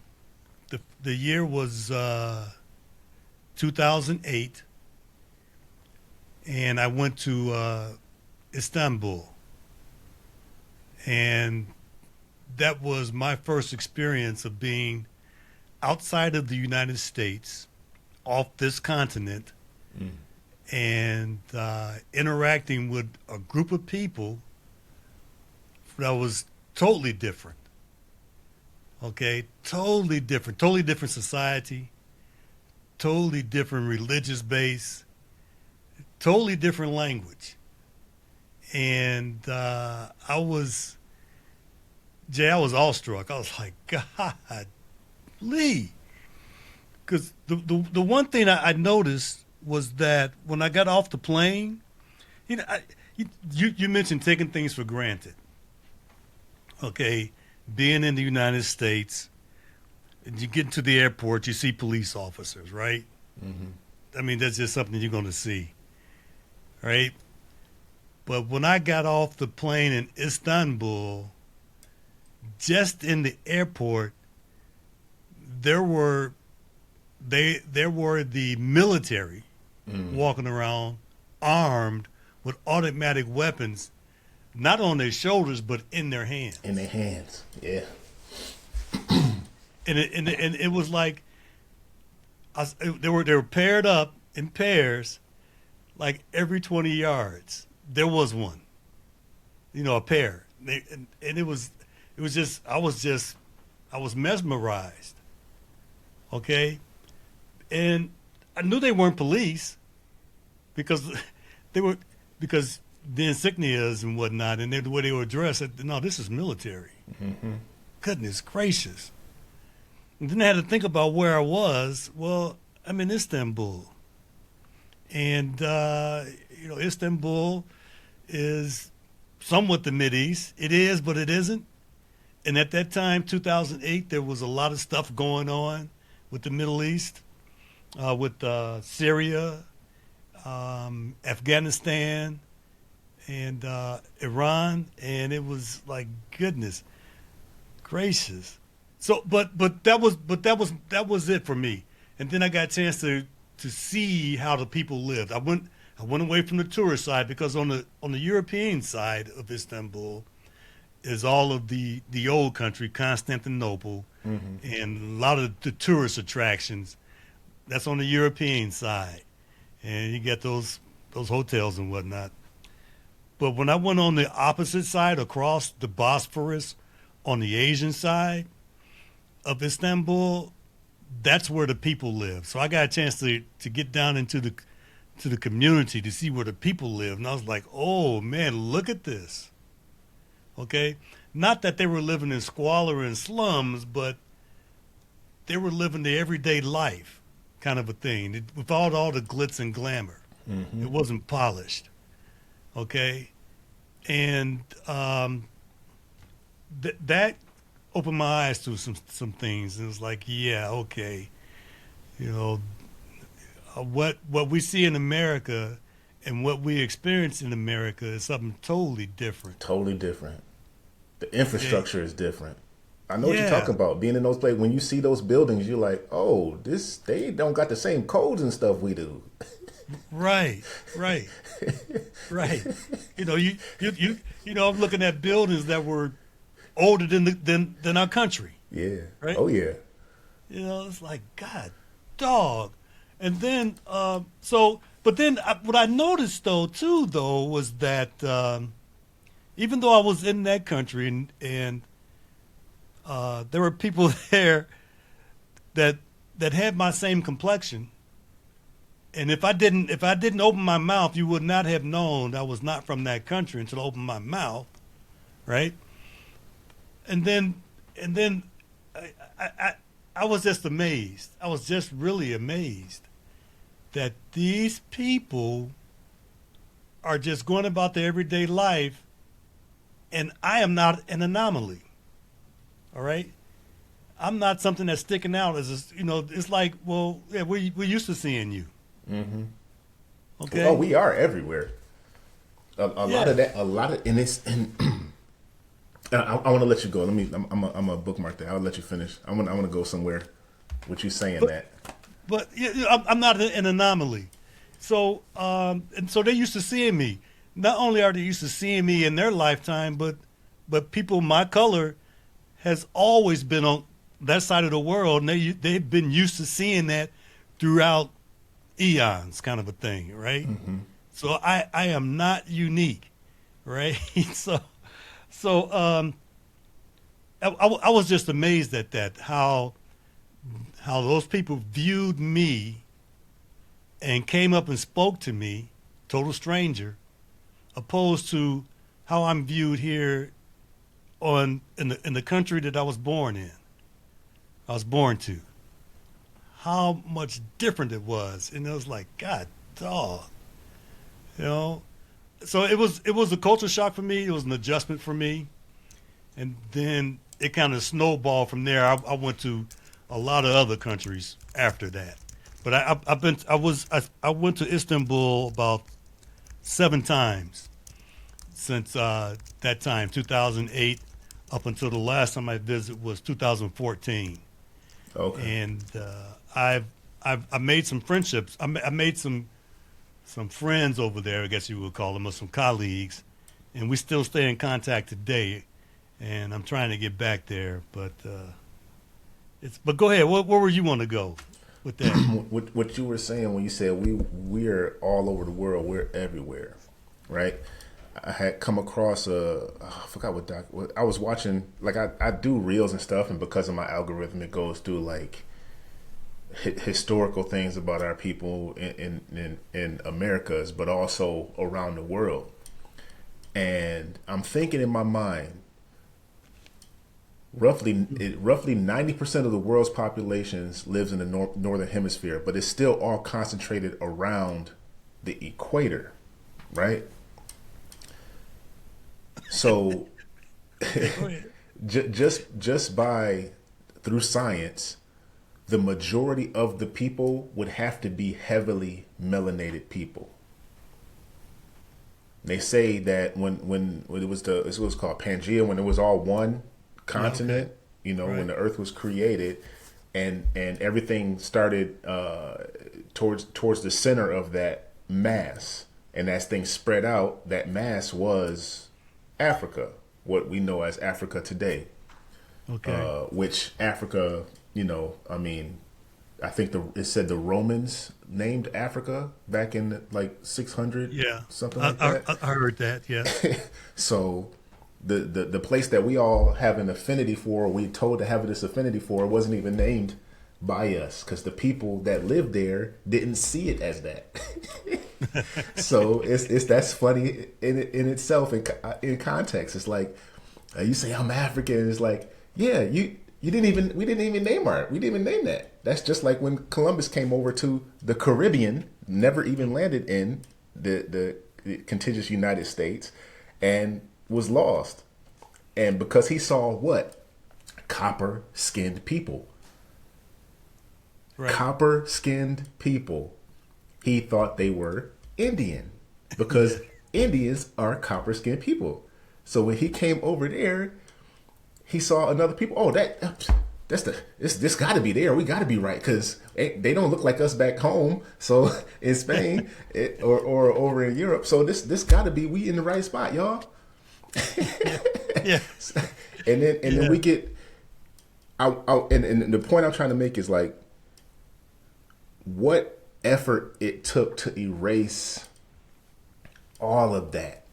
year was 2008, and I went to Istanbul, and that was my first experience of being outside of the United States, off this continent, and interacting with a group of people that was totally different. Okay, totally different society, totally different religious base, totally different language. And I was awestruck. I was like, God, Lee. Because the one thing I noticed was that when I got off the plane, you mentioned taking things for granted. Okay, being in the United States, you get into the airport, you see police officers, right? I mean, that's just something you're going to see, right? But when I got off the plane in Istanbul, just in the airport, there were the military walking around armed with automatic weapons, not on their shoulders but in their hands. In their hands, yeah. And it was like they were paired up in pairs, like every 20 yards there was one, a pair. And it was just I was mesmerized. Okay, and I knew they weren't police because because the insignias and whatnot, and the way they were dressed. No, this is military. Goodness gracious! And then I had to think about where I was. Well, I'm in Istanbul, and Istanbul is somewhat the Mideast. It is, but it isn't. And at that time, 2008, there was a lot of stuff going on with the Middle East, with Syria, Afghanistan, and Iran, and it was like, goodness gracious. So, but that was it for me. And then I got a chance to see how the people lived. I went away from the tourist side because on the European side of Istanbul is all of the old country, Constantinople, and a lot of the tourist attractions. That's on the European side, and you get those hotels and whatnot. But when I went on the opposite side, across the Bosphorus, on the Asian side of Istanbul, that's where the people live. So I got a chance to get down into the community to see where the people live, and I was like, oh man, look at this. Okay, not that they were living in squalor and slums, but they were living the everyday life kind of a thing, without all the glitz and glamour. It wasn't polished. Okay, and that opened my eyes to some things, and it was like, yeah, okay, what we see in America and what we experience in America is something totally different. Totally different. The infrastructure is different. I know what you're Yeah. talking about. Being in those places, when you see those buildings, you're like, oh, they don't got the same codes and stuff we do. Right. Right. Right. I'm looking at buildings that were older than our country. Yeah. Right. Oh yeah. It's like God, dog. And then but then what I noticed though too though was that even though I was in that country and there were people there that had my same complexion, and if I didn't open my mouth, you would not have known I was not from that country until I opened my mouth, right? And then I, I I I was just amazed. I was just really amazed that these people are just going about their everyday life, and I am not an anomaly. All right, I'm not something that's sticking out it's like, well, yeah, we're used to seeing you. Mm-hmm. Oh, Okay. we are everywhere. A lot Yeah. of that, a lot of, and it's, and I want to let you go. I'm a bookmark that. I'll let you finish. I want to go somewhere with you saying But that. but I'm not an anomaly. So and so they're used to seeing me. Not only are they used to seeing me in their lifetime, but people my color has always been on that side of the world, and they've been used to seeing that throughout eons, kind of a thing, right? Mm-hmm. So I am not unique, right? So I was just amazed at that, how those people viewed me and came up and spoke to me, total stranger, opposed to how I'm viewed here in the country that I was born in. I was born to. How much different it was, and it was like, God, dog, you know. So it was a culture shock for me. It was an adjustment for me, and then it kind of snowballed from there. I went to a lot of other countries after that, but I went to Istanbul about 7 times since that time, 2008, up until the last time I visited was 2014. Okay. And I made some friendships. I made some friends over there, I guess you would call them, or some colleagues, and we still stay in contact today. And I'm trying to get back there, but but go ahead. Where were you want to go with that? What you were saying when you said we're all over the world, we're everywhere, right? I had come across I forgot what I was watching. Like I do reels and stuff, and because of my algorithm, it goes through like historical things about our people in Americas, but also around the world. And I'm thinking in my mind, roughly 90% of the world's populations lives in the northern hemisphere, but it's still all concentrated around the equator, right? So Yeah, go ahead. just by through science, the majority of the people would have to be heavily melanated people. They say that when it was called Pangea, when it was all one Yeah. Okay. continent, when Right. the Earth was created, and everything started towards the center of that mass, and as things spread out, that mass was Africa, what we know as Africa today. Okay. Which Africa, I mean, I think it said the Romans named Africa back in like 600, Yeah. something I, like I, that. I heard that. Yes. So the place that we all have an affinity for, we told to have this affinity for, wasn't even named by us because the people that lived there didn't see it as that. So it's that's funny in itself in context. It's like you say I'm African. It's like, yeah, you didn't even we didn't even name that. That's just like when Columbus came over to the Caribbean, never even landed in the contiguous United States, and was lost. And because he saw what? Copper skinned people. Right. Copper skinned people. He thought they were Indian Yeah. because Indians are copper skinned people. So when he came over there, he saw another people. Oh, this got to be there. We got to be right because they don't look like us back home. So in Spain or over in Europe. So this got to be we in the right spot, y'all. Yeah. And then we get. And the point I'm trying to make is like, what effort it took to erase all of that.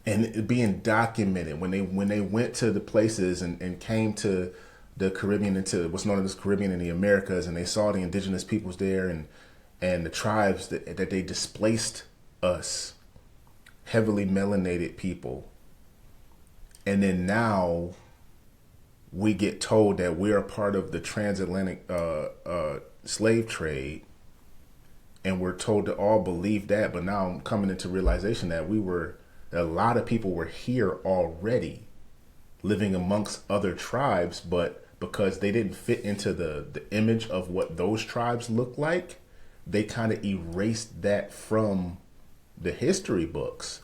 And it being documented when they went to the places and came to the Caribbean, into what's known as Caribbean and the Americas, and they saw the indigenous peoples there and the tribes that they displaced us, heavily melanated people. And then now we get told that we're a part of the transatlantic slave trade, and we're told to all believe that. But now I'm coming into realization that a lot of people were here already living amongst other tribes, but because they didn't fit into the image of what those tribes look like, they kind of erased that from the history books.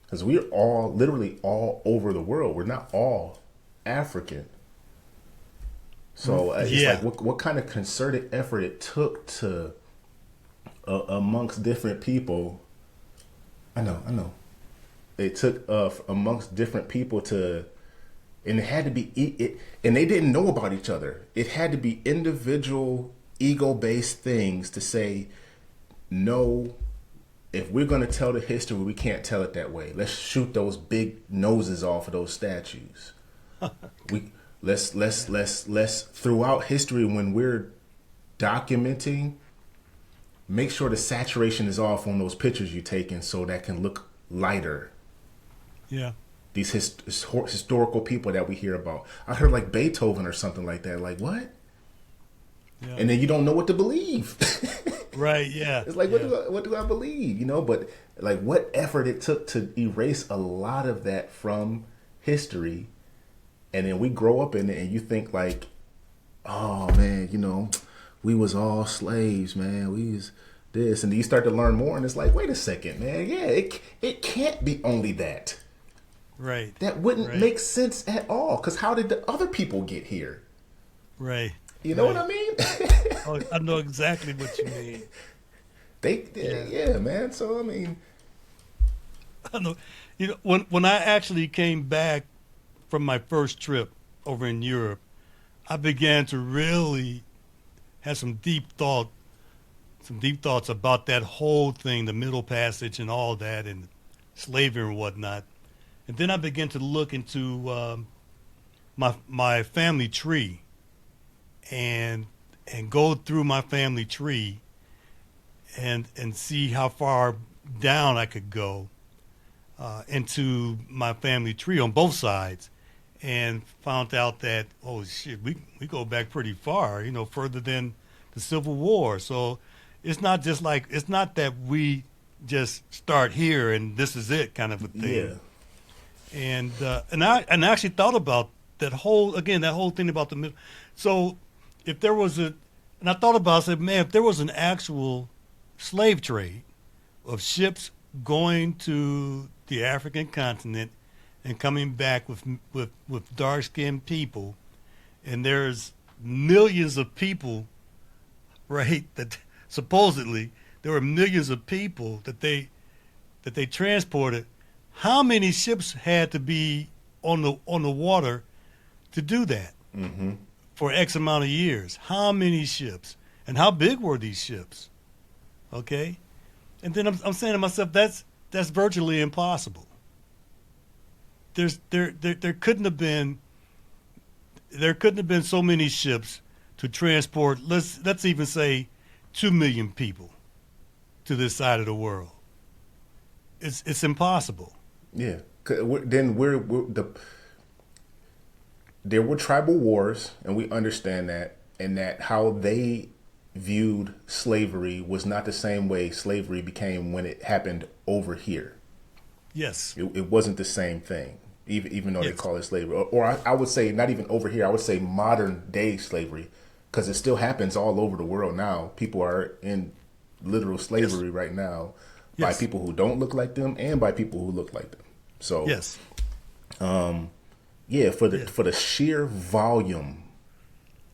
Because we're all literally all over the world. We're not all African. So it's like what kind of concerted effort it took to amongst different people. I know. It took amongst different people to, and it had to be and they didn't know about each other. It had to be individual ego-based things to say, no, if we're going to tell the history, we can't tell it that way. Let's shoot those big noses off of those statues. Let's throughout history, when we're documenting, make sure the saturation is off on those pictures you're taking so that can look lighter. Yeah. These historical people that we hear about. I heard like Beethoven or something like that. Like, what? Yeah. And then you don't know what to believe. Right, yeah. It's like, what do I believe? But like what effort it took to erase a lot of that from history. And then we grow up in it and you think like, oh man, we was all slaves, man. We was this. And you start to learn more and it's like, wait a second, man. Yeah, it can't be only that. Right. That wouldn't make sense at all. Because how did the other people get here? Right. You know what I mean? Oh, I know exactly what you mean. Yeah, man. So, I mean. I know. When I actually came back from my first trip over in Europe, I began to really have some deep thoughts about that whole thing, the Middle Passage and all that, and slavery and whatnot. And then I began to look into my family tree and go through my family tree and see how far down I could go into my family tree on both sides, and found out that, oh shit, we go back pretty far, further than the Civil War. So it's not that we just start here and this is it kind of a thing. Yeah. And I actually thought about that whole thing about the middle. So if there was and I thought about it, I said, man, if there was an actual slave trade of ships going to the African continent and coming back with dark-skinned people, and there's millions of people, right, that supposedly there were millions of people that they transported. How many ships had to be on the water to do that for X amount of years? How many ships? And how big were these ships? Okay? And then I'm saying to myself, that's virtually impossible. There couldn't have been so many ships to transport, let's even say 2 million people to this side of the world. It's impossible. Yeah. Then there were tribal wars, and we understand that, and that how they viewed slavery was not the same way slavery became when it happened over here. Yes. It wasn't the same thing, even though they call it slavery. Or I would say not even over here. I would say modern day slavery, because it still happens all over the world now. People are in literal slavery right now by people who don't look like them and by people who look like them. So Yeah, for the Yeah. for the sheer volume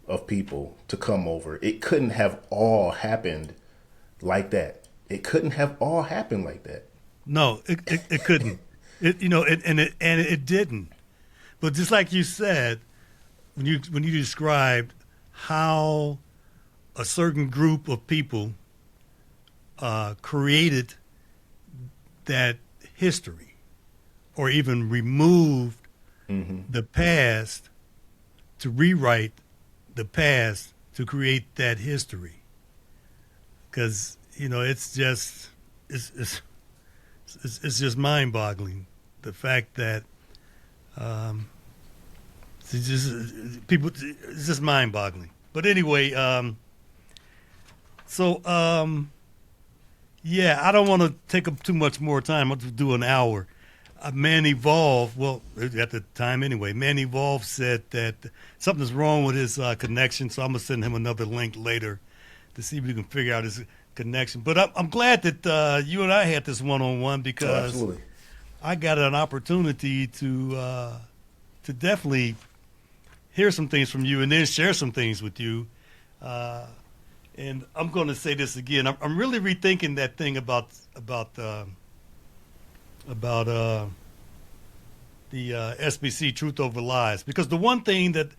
of people to come over, it couldn't have all happened like that. It couldn't have all happened like that. No, it couldn't. And it didn't. But just like you said, when you described how a certain group of people created that history, or even removed the past to rewrite the past to create that history, because it's just it's it's, it's just mind-boggling, the fact that it's just people it's just mind-boggling. But anyway, so yeah, I don't want to take up too much more time. I'll do an hour. Man Evolve, well, at the time anyway, Man Evolve said that something's wrong with his connection, so I'm going to send him another link later to see if we can figure out his connection. But I'm glad that you and I had this one-on-one, Oh, because absolutely. I got an opportunity to definitely hear some things from you and then share some things with you. And I'm going to say this again. I'm really rethinking that thing about the SBC Truth Over Lies, because the one thing that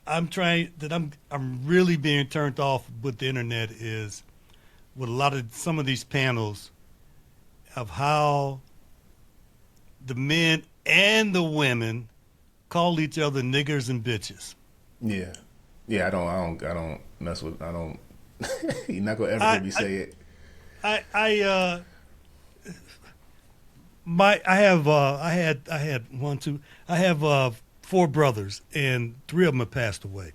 I'm really being turned off with the internet is with some of these panels of how the men and the women call each other niggers and bitches. Yeah, yeah. I don't mess with. I don't. You're not gonna ever I hear me say it. I my I had one two I have 4 brothers, and 3 of them have passed away.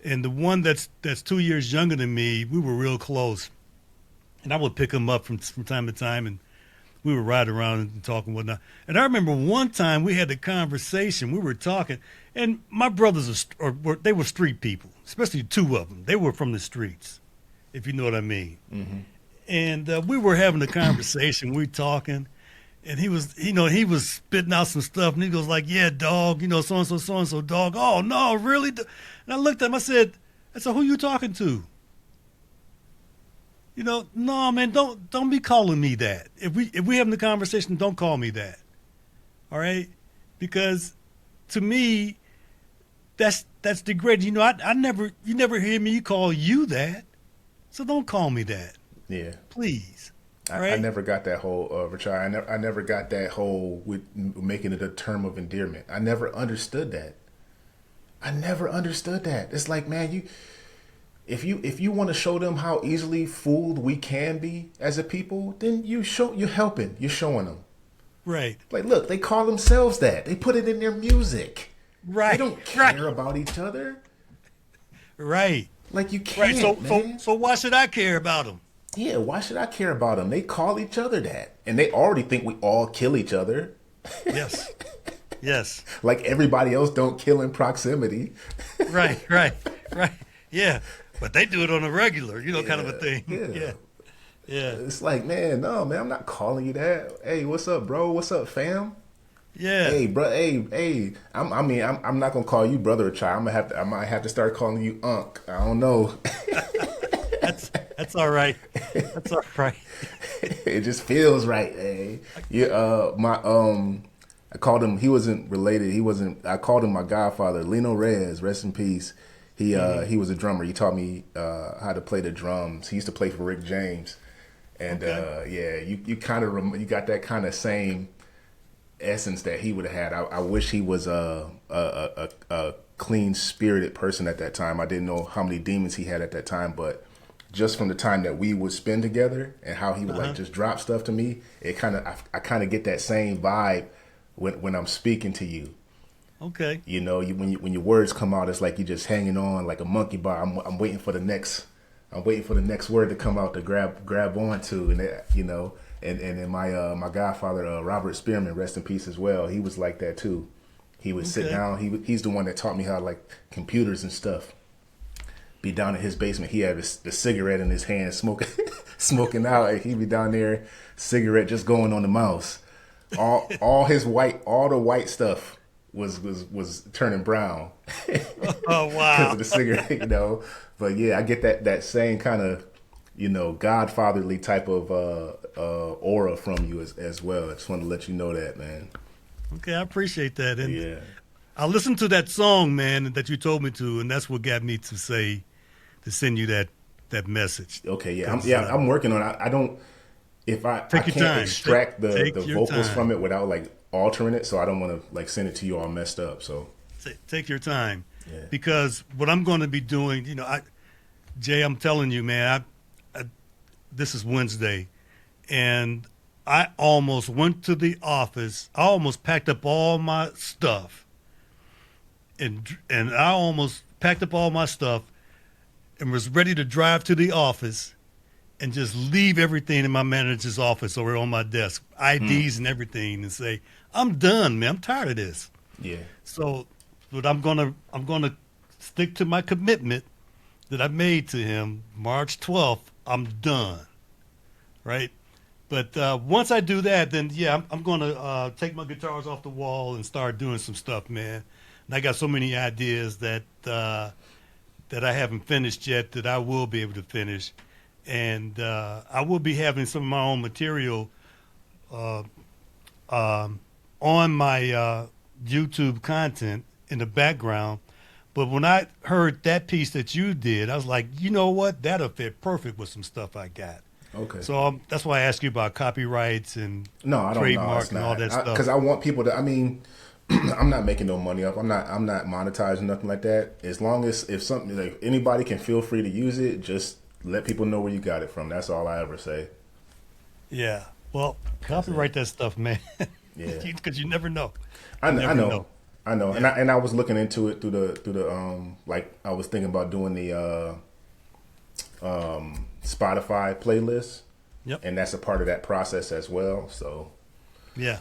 And the one that's 2 years younger than me, we were real close, and I would pick him up from time to time, and we would ride around and talk and whatnot. And I remember one time we had a conversation. We were talking, and my brothers they were street people, especially 2 of them. They were from the streets, if you know what I mean. And we were having a conversation. We were talking, and he was spitting out some stuff, and he goes like, "Yeah, dog, so and so, dog." Oh no, really? And I looked at him. I said, "Who you talking to?" No, man, don't be calling me that. If we having the conversation, don't call me that. All right, because to me, that's degrading. You never hear me call you that, so don't call me that, Yeah. please. All I right? never got that whole Reçai. I never got that whole with making it a term of endearment. I never understood that. I never understood that. It's like, man, if you want to show them how easily fooled we can be as a people, then you're helping. You're showing them. Right, Like, look, they call themselves that. They put it in their music. They right, don't right, care about each other. right, Like, you right. So can't, so man. so why should I care about them? Yeah, why should I care about them? They call each other that. And they already think we all kill each other. Yes, yes, Like everybody else don't kill in proximity. right, right, right. Yeah, but they do it on a regular, kind of a thing. Yeah. Yeah, yeah, It's like, man, no, man, I'm not calling you that. Hey, what's up, bro? What's up, fam? yeah. Hey, bro. Hey. I'm not gonna call you brother or child. I might have to start calling you Unc. I don't know. That's all right. That's all right. It just feels right. Hey, yeah. I called him. He wasn't related. He wasn't. I called him my godfather, Lino Reyes. Rest in peace. He was a drummer. He taught me how to play the drums. He used to play for Rick James, and Okay. yeah, you kind of you got that kind of same essence that he would have had. I wish he was a clean spirited person at that time. I didn't know how many demons he had at that time, but just from the time that we would spend together and how he would like just drop stuff to me, I kind of get that same vibe when I'm speaking to you. Okay. When your words come out, it's like you're just hanging on like a monkey bar. I'm waiting for the next. I'm waiting for the next word to come out to grab onto, and then my godfather Robert Spearman, rest in peace as well. He was like that too. He would sit Okay. down. He's the one that taught me how to like computers and stuff. Be down in his basement. He had the cigarette in his hand, smoking, smoking out. And he'd be down there, cigarette just going on the mouse. all his white, all the white stuff was turning brown Oh because wow. of the cigarette, you know. But yeah, I get that same kind of, you know, godfatherly type of aura from you as well. I just want to let you know that, man. Okay, I appreciate that. And Yeah. I listened to that song, man, that you told me to, and that's what got me to send you that message. Okay. Yeah. Because I'm working on it. I don't. If I take your can't time. extract the Take your vocals from time. it without like altering it, so I don't want to like send it to you all messed up. So Take your time, yeah. because what I'm going to be doing, Jay, I'm telling you, man, this is Wednesday, and I almost went to the office. I almost packed up all my stuff, and I almost packed up all my stuff and was ready to drive to the office and just leave everything in my manager's office or on my desk, Mm. IDs and everything, and say, I'm done, man. I'm tired of this. Yeah. So, but I'm gonna stick to my commitment that I made to him. March 12th, I'm done, right? But once I do that, then yeah, I'm gonna take my guitars off the wall and start doing some stuff, man. And I got so many ideas that I haven't finished yet that I will be able to finish, and I will be having some of my own material uh, um, on my YouTube content in the background. But when I heard that piece that you did, I was like, you know what? That'll fit perfect with some stuff I got. Okay. So that's why I asked you about copyrights and No, I don't know. It's trademark and all not that stuff. because I want people to. I mean, I'm not making no money up. I'm not monetizing nothing like that. As long as if something like anybody can feel free to use it, just let people know where you got it from. That's all I ever say. Yeah. Well, That's it. copyright that stuff, man, Yeah, because you never know. I, You kn- I never know, know. I know, Yeah. and I was looking into it through the like I was thinking about doing the Spotify playlist, Yep. and that's a part of that process as well. So Yeah.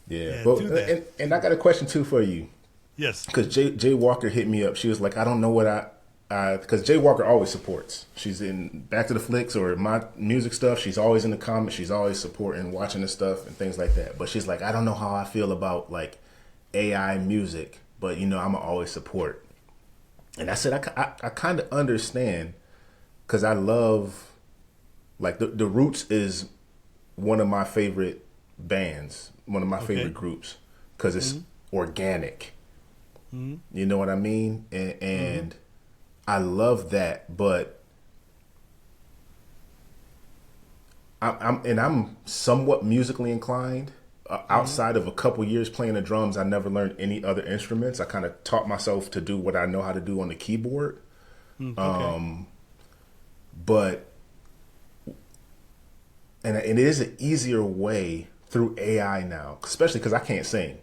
yeah, Yeah. but Do that. and I got a question too for you. Yes. Because Jay Walker hit me up. She was like, I don't know what because Jay Walker always supports. She's in Back to the Flicks or my music stuff. She's always in the comments. She's always supporting, watching the stuff and things like that. But she's like, I don't know how I feel about like AI music, but you know, I'm gonna always support. And I said, I kind of understand because I love like the Roots is one of my favorite bands, one of my Okay. favorite groups because it's Mm-hmm. organic. Mm-hmm. You know what I mean? Mm-hmm. And I love that, but I'm somewhat musically inclined. Mm-hmm. Outside of a couple years playing the drums, I never learned any other instruments. I kind of taught myself to do what I know how to do on the keyboard. Okay. But and it is an easier way through AI now, especially because I can't sing.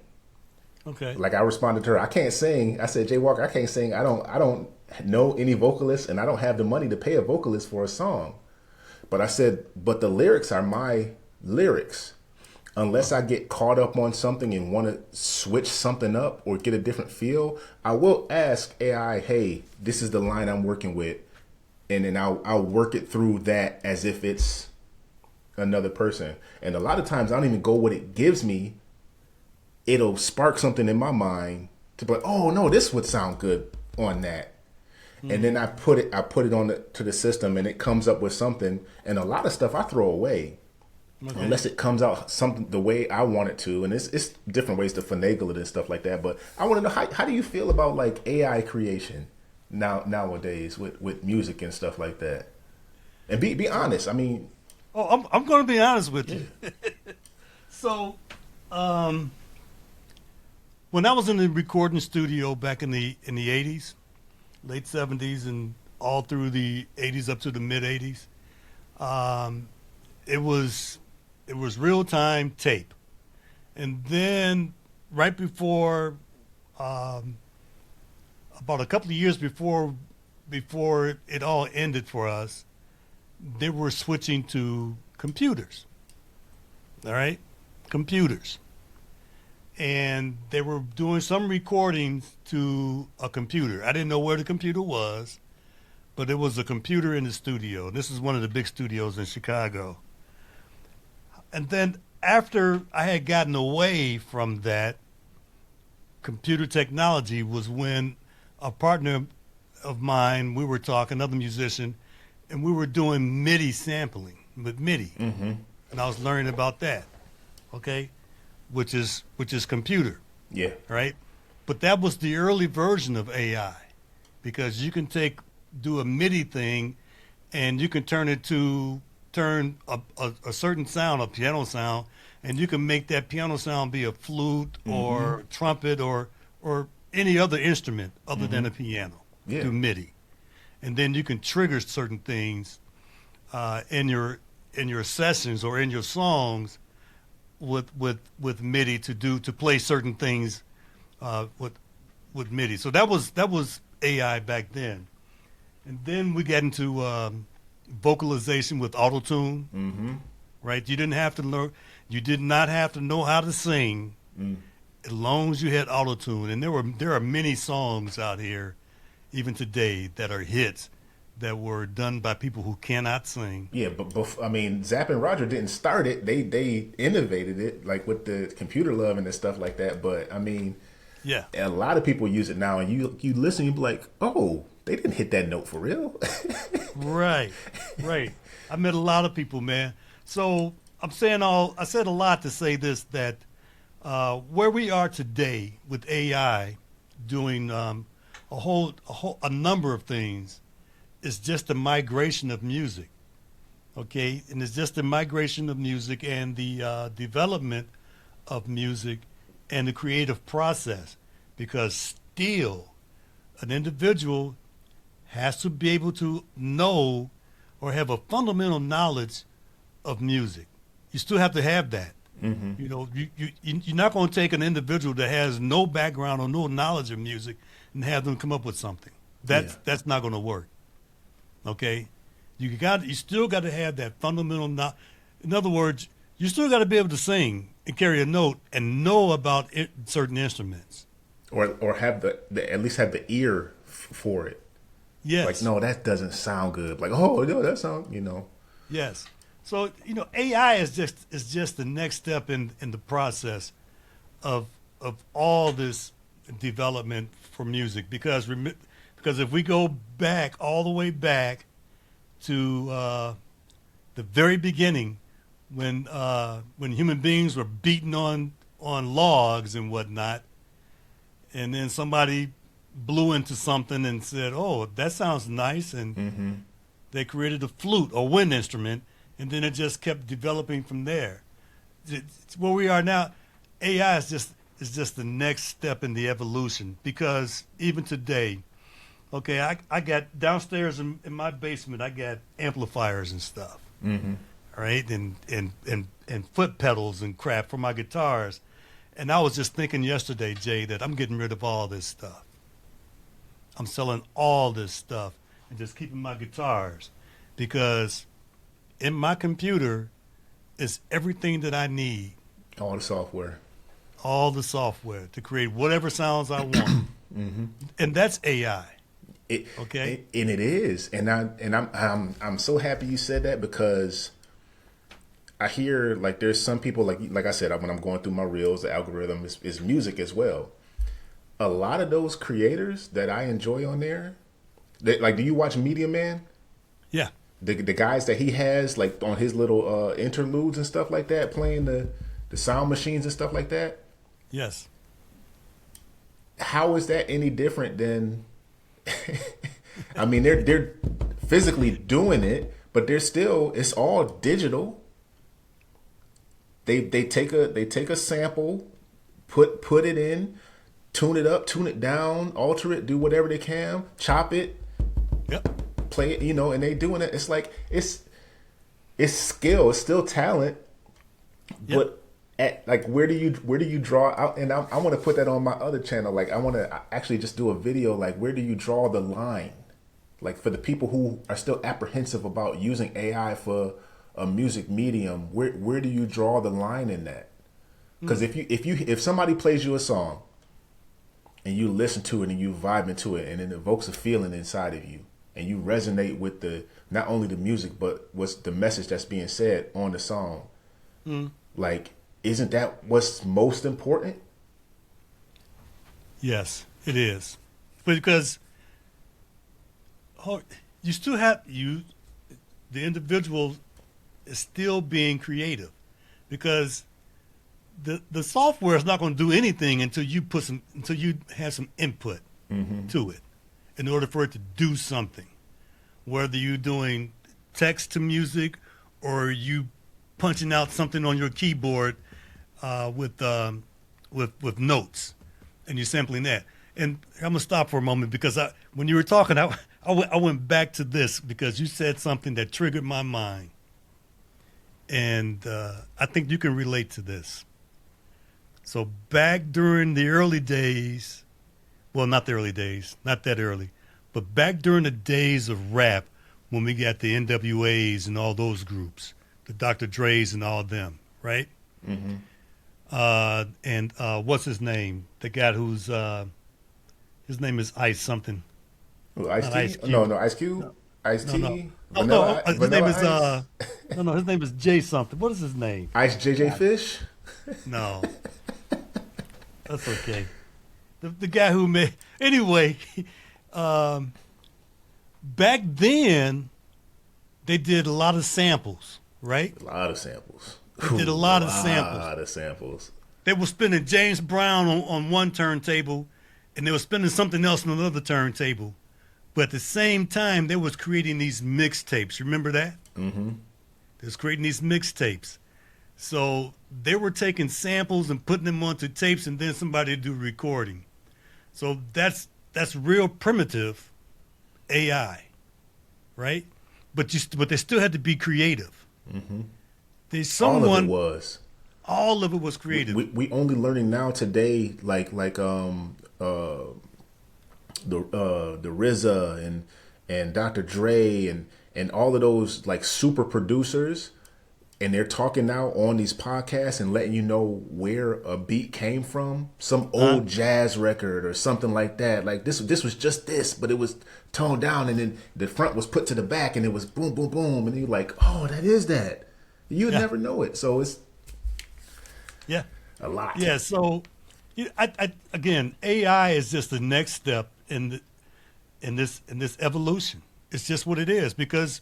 Okay. Like I responded to her, I can't sing. I said, Jay Walker, I can't sing. I don't know any vocalists, and I don't have the money to pay a vocalist for a song. But I said, but the lyrics are my lyrics. Unless I get caught up on something and want to switch something up or get a different feel, I will ask AI, hey, this is the line I'm working with. And then I'll work it through that as if it's another person. And a lot of times I don't even go what it gives me. It'll spark something in my mind to be like, oh no, this would sound good on that. And then I put it on to the system and it comes up with something. And a lot of stuff I throw away Okay. unless it comes out something the way I want it to. And it's different ways to finagle it and stuff like that. But I want to know how do you feel about like AI creation nowadays with music and stuff like that? And be honest. I mean, Oh, I'm going to be honest with yeah. you. So, um, when I was in the recording studio back in the 80s, late 70s, and all through the 80s up to the mid 80s, um, it was real time tape, and then right before, um, about a couple of years before it all ended for us, they were switching to computers. All right, computers, and they were doing some recordings to a computer. I didn't know where the computer was, but it was a computer in the studio. This is one of the big studios in Chicago. And then after I had gotten away from that computer technology was when a partner of mine, we were talking, another musician, and we were doing MIDI sampling with MIDI, and I was learning about that, okay, which is computer, Yeah. right? But that was the early version of AI, because you can do a MIDI thing, and you can turn a certain sound, a piano sound, and you can make that piano sound be a flute or trumpet or any other instrument other than a piano through MIDI, and then you can trigger certain things in your sessions or in your songs with MIDI to play certain things with MIDI. So that was AI back then, and then we got into vocalization with autotune. Right? You didn't have to learn. You did not have to know how to sing, as long as you had autotune. And there are many songs out here, even today, that are hits that were done by people who cannot sing. Yeah, but I mean, Zapp and Roger didn't start it. They innovated it, like with the computer love and stuff like that. But I mean, Yeah. a lot of people use it now, and you listen, you be like, oh, they didn't hit that note for real. Right. I met a lot of people, man. So I said a lot to say this, that where we are today with AI doing a number of things is just the migration of music, okay? And it's just the migration of music and the development of music and the creative process, because still an individual has to be able to know or have a fundamental knowledge of music. You still have to have that. You know, you're not going to take an individual that has no background or no knowledge of music and have them come up with something. That's not going to work. Okay, you still got to have that fundamental knowledge. In other words, you still got to be able to sing and carry a note and know about certain instruments, or have the at least have the ear for it. Yes. Like, no, that doesn't sound good. Like, oh no, that sound, Yes. So, AI is just the next step in the process of all this development for music, because if we go back all the way back to the very beginning, when human beings were beaten on logs and whatnot, and then somebody blew into something and said, "Oh, that sounds nice," and they created a flute or wind instrument. And then it just kept developing from there. It's where we are now. AI is just the next step in the evolution, because even today, okay, I got downstairs in my basement, I got amplifiers and stuff, right, and foot pedals and crap for my guitars. And I was just thinking yesterday, Jay, that I'm getting rid of all this stuff. I'm selling all this stuff and just keeping my guitars, because in my computer is everything that I need. All the software. All the software to create whatever sounds I want. And that's AI. Okay? And it is. And I'm so happy you said that, because I hear, like, there's some people, like I said, when I'm going through my reels, the algorithm is music as well. A lot of those creators that I enjoy on there, like, do you watch Media Man? Yeah. The guys that he has, like, on his little interludes and stuff like that, playing the sound machines and stuff like that. Yes. How is that any different than? I mean, they're physically doing it, but it's all digital. They take a sample, put it in, tune it up, tune it down, alter it, do whatever they can, chop it. Yep. Play it, and they doing it. It's like it's skill, it's still talent, but where do you draw out? And I want to put that on my other channel. Like, I want to actually just do a video, like, where do you draw the line? Like, for the people who are still apprehensive about using AI for a music medium, where do you draw the line in that? Because if somebody plays you a song and you listen to it and you vibe into it and it evokes a feeling inside of you, and you resonate with not only the music, but what's the message that's being said on the song, Like, isn't that what's most important? Yes, it is. Because you still have the individual is still being creative, because the software is not going to do anything until you have some input to it in order for it to do something. Whether you're doing text to music or you punching out something on your keyboard with notes, and you're sampling that. And I'm gonna stop for a moment because when you were talking, I went back to this because you said something that triggered my mind, and I think you can relate to this. So back during the early days, well, not the early days, not that early, but back during the days of rap, when we got the NWAs and all those groups, the Dr. Dre's and all of them, right? Mm-hmm. And what's his name? The guy who's his name is Ice something. Ice Not T? Ice Cube. No, Ice Cube? Ice No, T? no. His name Vanilla is Ice? no, his name is Jay something. What is his name? Ice JJ Fish? No, that's okay. The guy who made anyway. Back then, they did a lot of samples, right? A lot of samples. They did a lot of samples. A lot of samples. They were spinning James Brown on one turntable, and they were spinning something else on another turntable. But at the same time, they was creating these mixtapes. Remember that? Mm-hmm. They was creating these mixtapes. So they were taking samples and putting them onto tapes, and then somebody would do recording. So that's real primitive AI, right? But they still had to be creative. Mm-hmm. There's All of someone. it was. All of it was creative. We only learning now today, like the RZA and Dr. Dre and all of those like super producers, and they're talking now on these podcasts and letting you know where a beat came from, some old jazz record or something like that. Like this was just this, but it was toned down, and then the front was put to the back, and it was boom, boom, boom, and you're like, oh, that is that. You'd never know it. So it's a lot. Yeah. So, again, AI is just the next step in this evolution. It's just what it is, because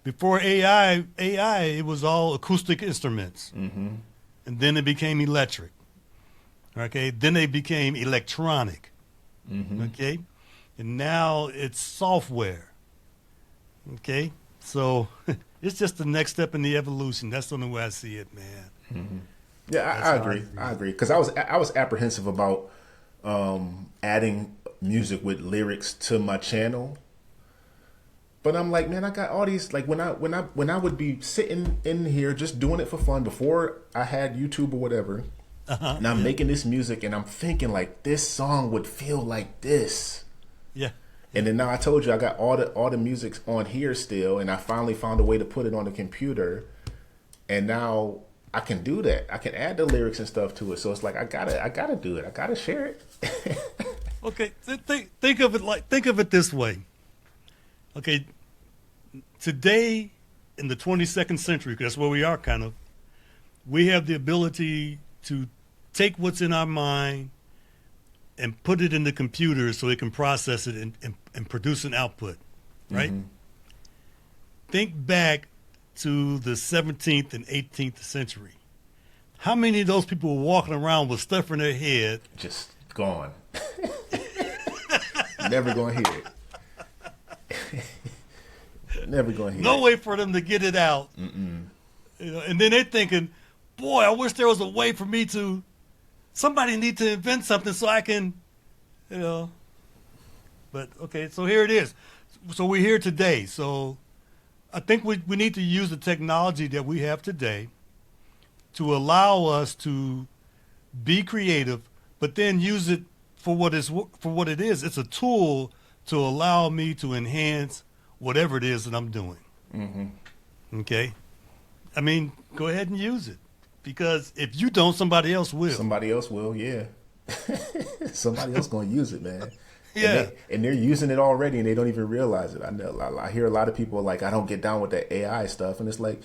before AI, it was all acoustic instruments, Mm-hmm. and then it became electric. Okay, then they became electronic. Mm-hmm. Okay, and now it's software. Okay, so it's just the next step in the evolution. That's the only way I see it, man. Mm-hmm. Yeah, I agree. I agree, because I was apprehensive about adding music with lyrics to my channel. But I'm like, man, I got all these, like when I would be sitting in here just doing it for fun before I had YouTube or whatever, and I'm making this music and I'm thinking like this song would feel like this. Yeah. And then now I told you I got all the music on here still, and I finally found a way to put it on the computer, and now I can do that. I can add the lyrics and stuff to it. So it's like I gotta do it. I gotta share it. Okay, think of it this way. Okay, today in the 22nd century, 'cause that's where we are kind of, we have the ability to take what's in our mind and put it in the computer so it can process it and produce an output, right? Mm-hmm. Think back to the 17th and 18th century. How many of those people were walking around with stuff in their head? Just gone. Never gonna hear it. Never gonna hear it. No way for them to get it out. Mm-mm. You know, and then they're thinking, boy, I wish there was a way for me to, somebody need to invent something so I can, you know. But, okay, so here it is. So we're here today. So I think we need to use the technology that we have today to allow us to be creative, but then use it for what it is. It's a tool to allow me to enhance whatever it is that I'm doing. Mm-hmm. Okay? I mean, go ahead and use it. Because if you don't, somebody else will. Somebody else will, yeah. Somebody else gonna use it, man. Yeah. And they're using it already, and they don't even realize it. I hear a lot of people like, I don't get down with that AI stuff, and it's like,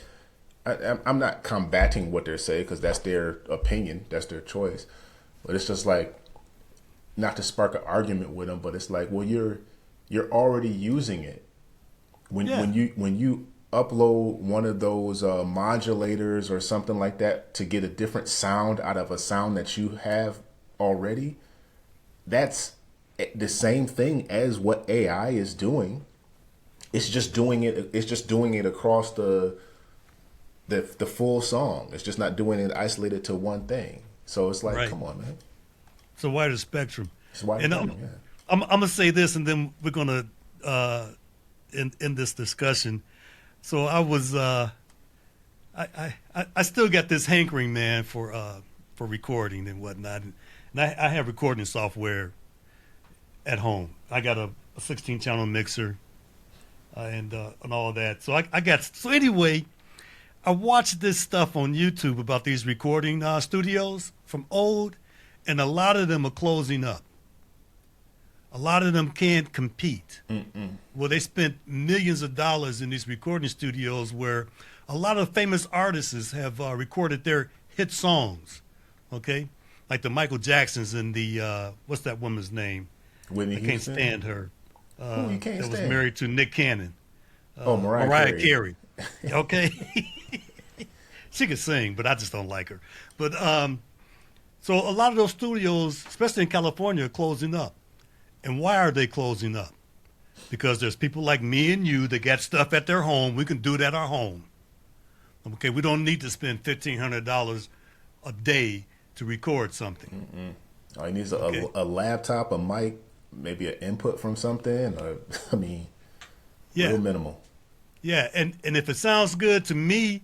I'm not combating what they're saying because that's their opinion, that's their choice. But it's just like, not to spark an argument with them, but it's like, well, you're already using it when you upload one of those modulators or something like that to get a different sound out of a sound that you have already. That's the same thing as what AI is doing. It's just doing it. It's just doing it across the full song. It's just not doing it isolated to one thing. So it's like, Right. come on, man. It's a wider spectrum. It's why. And Yeah. I'm gonna say this, and then we're gonna end this discussion. So I was I still got this hankering, man, for recording and whatnot, and I have recording software at home. I got a 16 channel mixer and all that. So I got so anyway. I watched this stuff on YouTube about these recording studios from old, and a lot of them are closing up. A lot of them can't compete. Well, they spent millions of dollars in these recording studios where a lot of famous artists have recorded their hit songs, okay? Like the Michael Jacksons and the, what's that woman's name? Whitney I can't Houston? stand her. Who you can't that was stand? married to Nick Cannon. Mariah Carey. Okay? She could sing, but I just don't like her. But so a lot of those studios, especially in California, are closing up. And why are they closing up? Because there's people like me and you that got stuff at their home. We can do it at our home. Okay, we don't need to spend $1,500 a day to record something. All he needs a laptop, a mic, maybe an input from something. Or, I mean, real minimal. Yeah, and if it sounds good to me,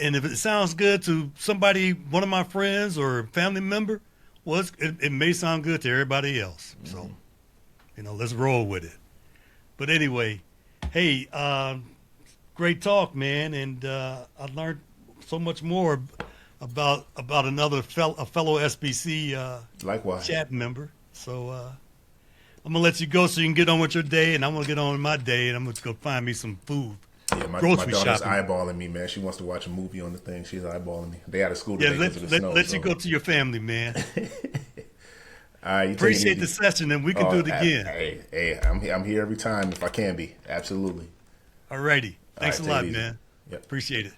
and if it sounds good to somebody, one of my friends or family member, well, it may sound good to everybody else. So, let's roll with it. But anyway, hey, great talk, man, and I learned so much more about a fellow SBC Likewise. chat member. So I'm gonna let you go so you can get on with your day, and I'm gonna get on with my day, and I'm gonna go find me some food. Yeah, my Grocery daughter's shopping. eyeballing me, man. She wants to watch a movie on the thing. She's eyeballing me. They out of school today Yeah, because of the snow. let you go to your family, man. All right, you Appreciate take it the easy. session, and we can do it again. Hey, I'm here every time if I can be. Absolutely. Alrighty. Thanks All a right, lot, take it easy. man. Yep. Appreciate it.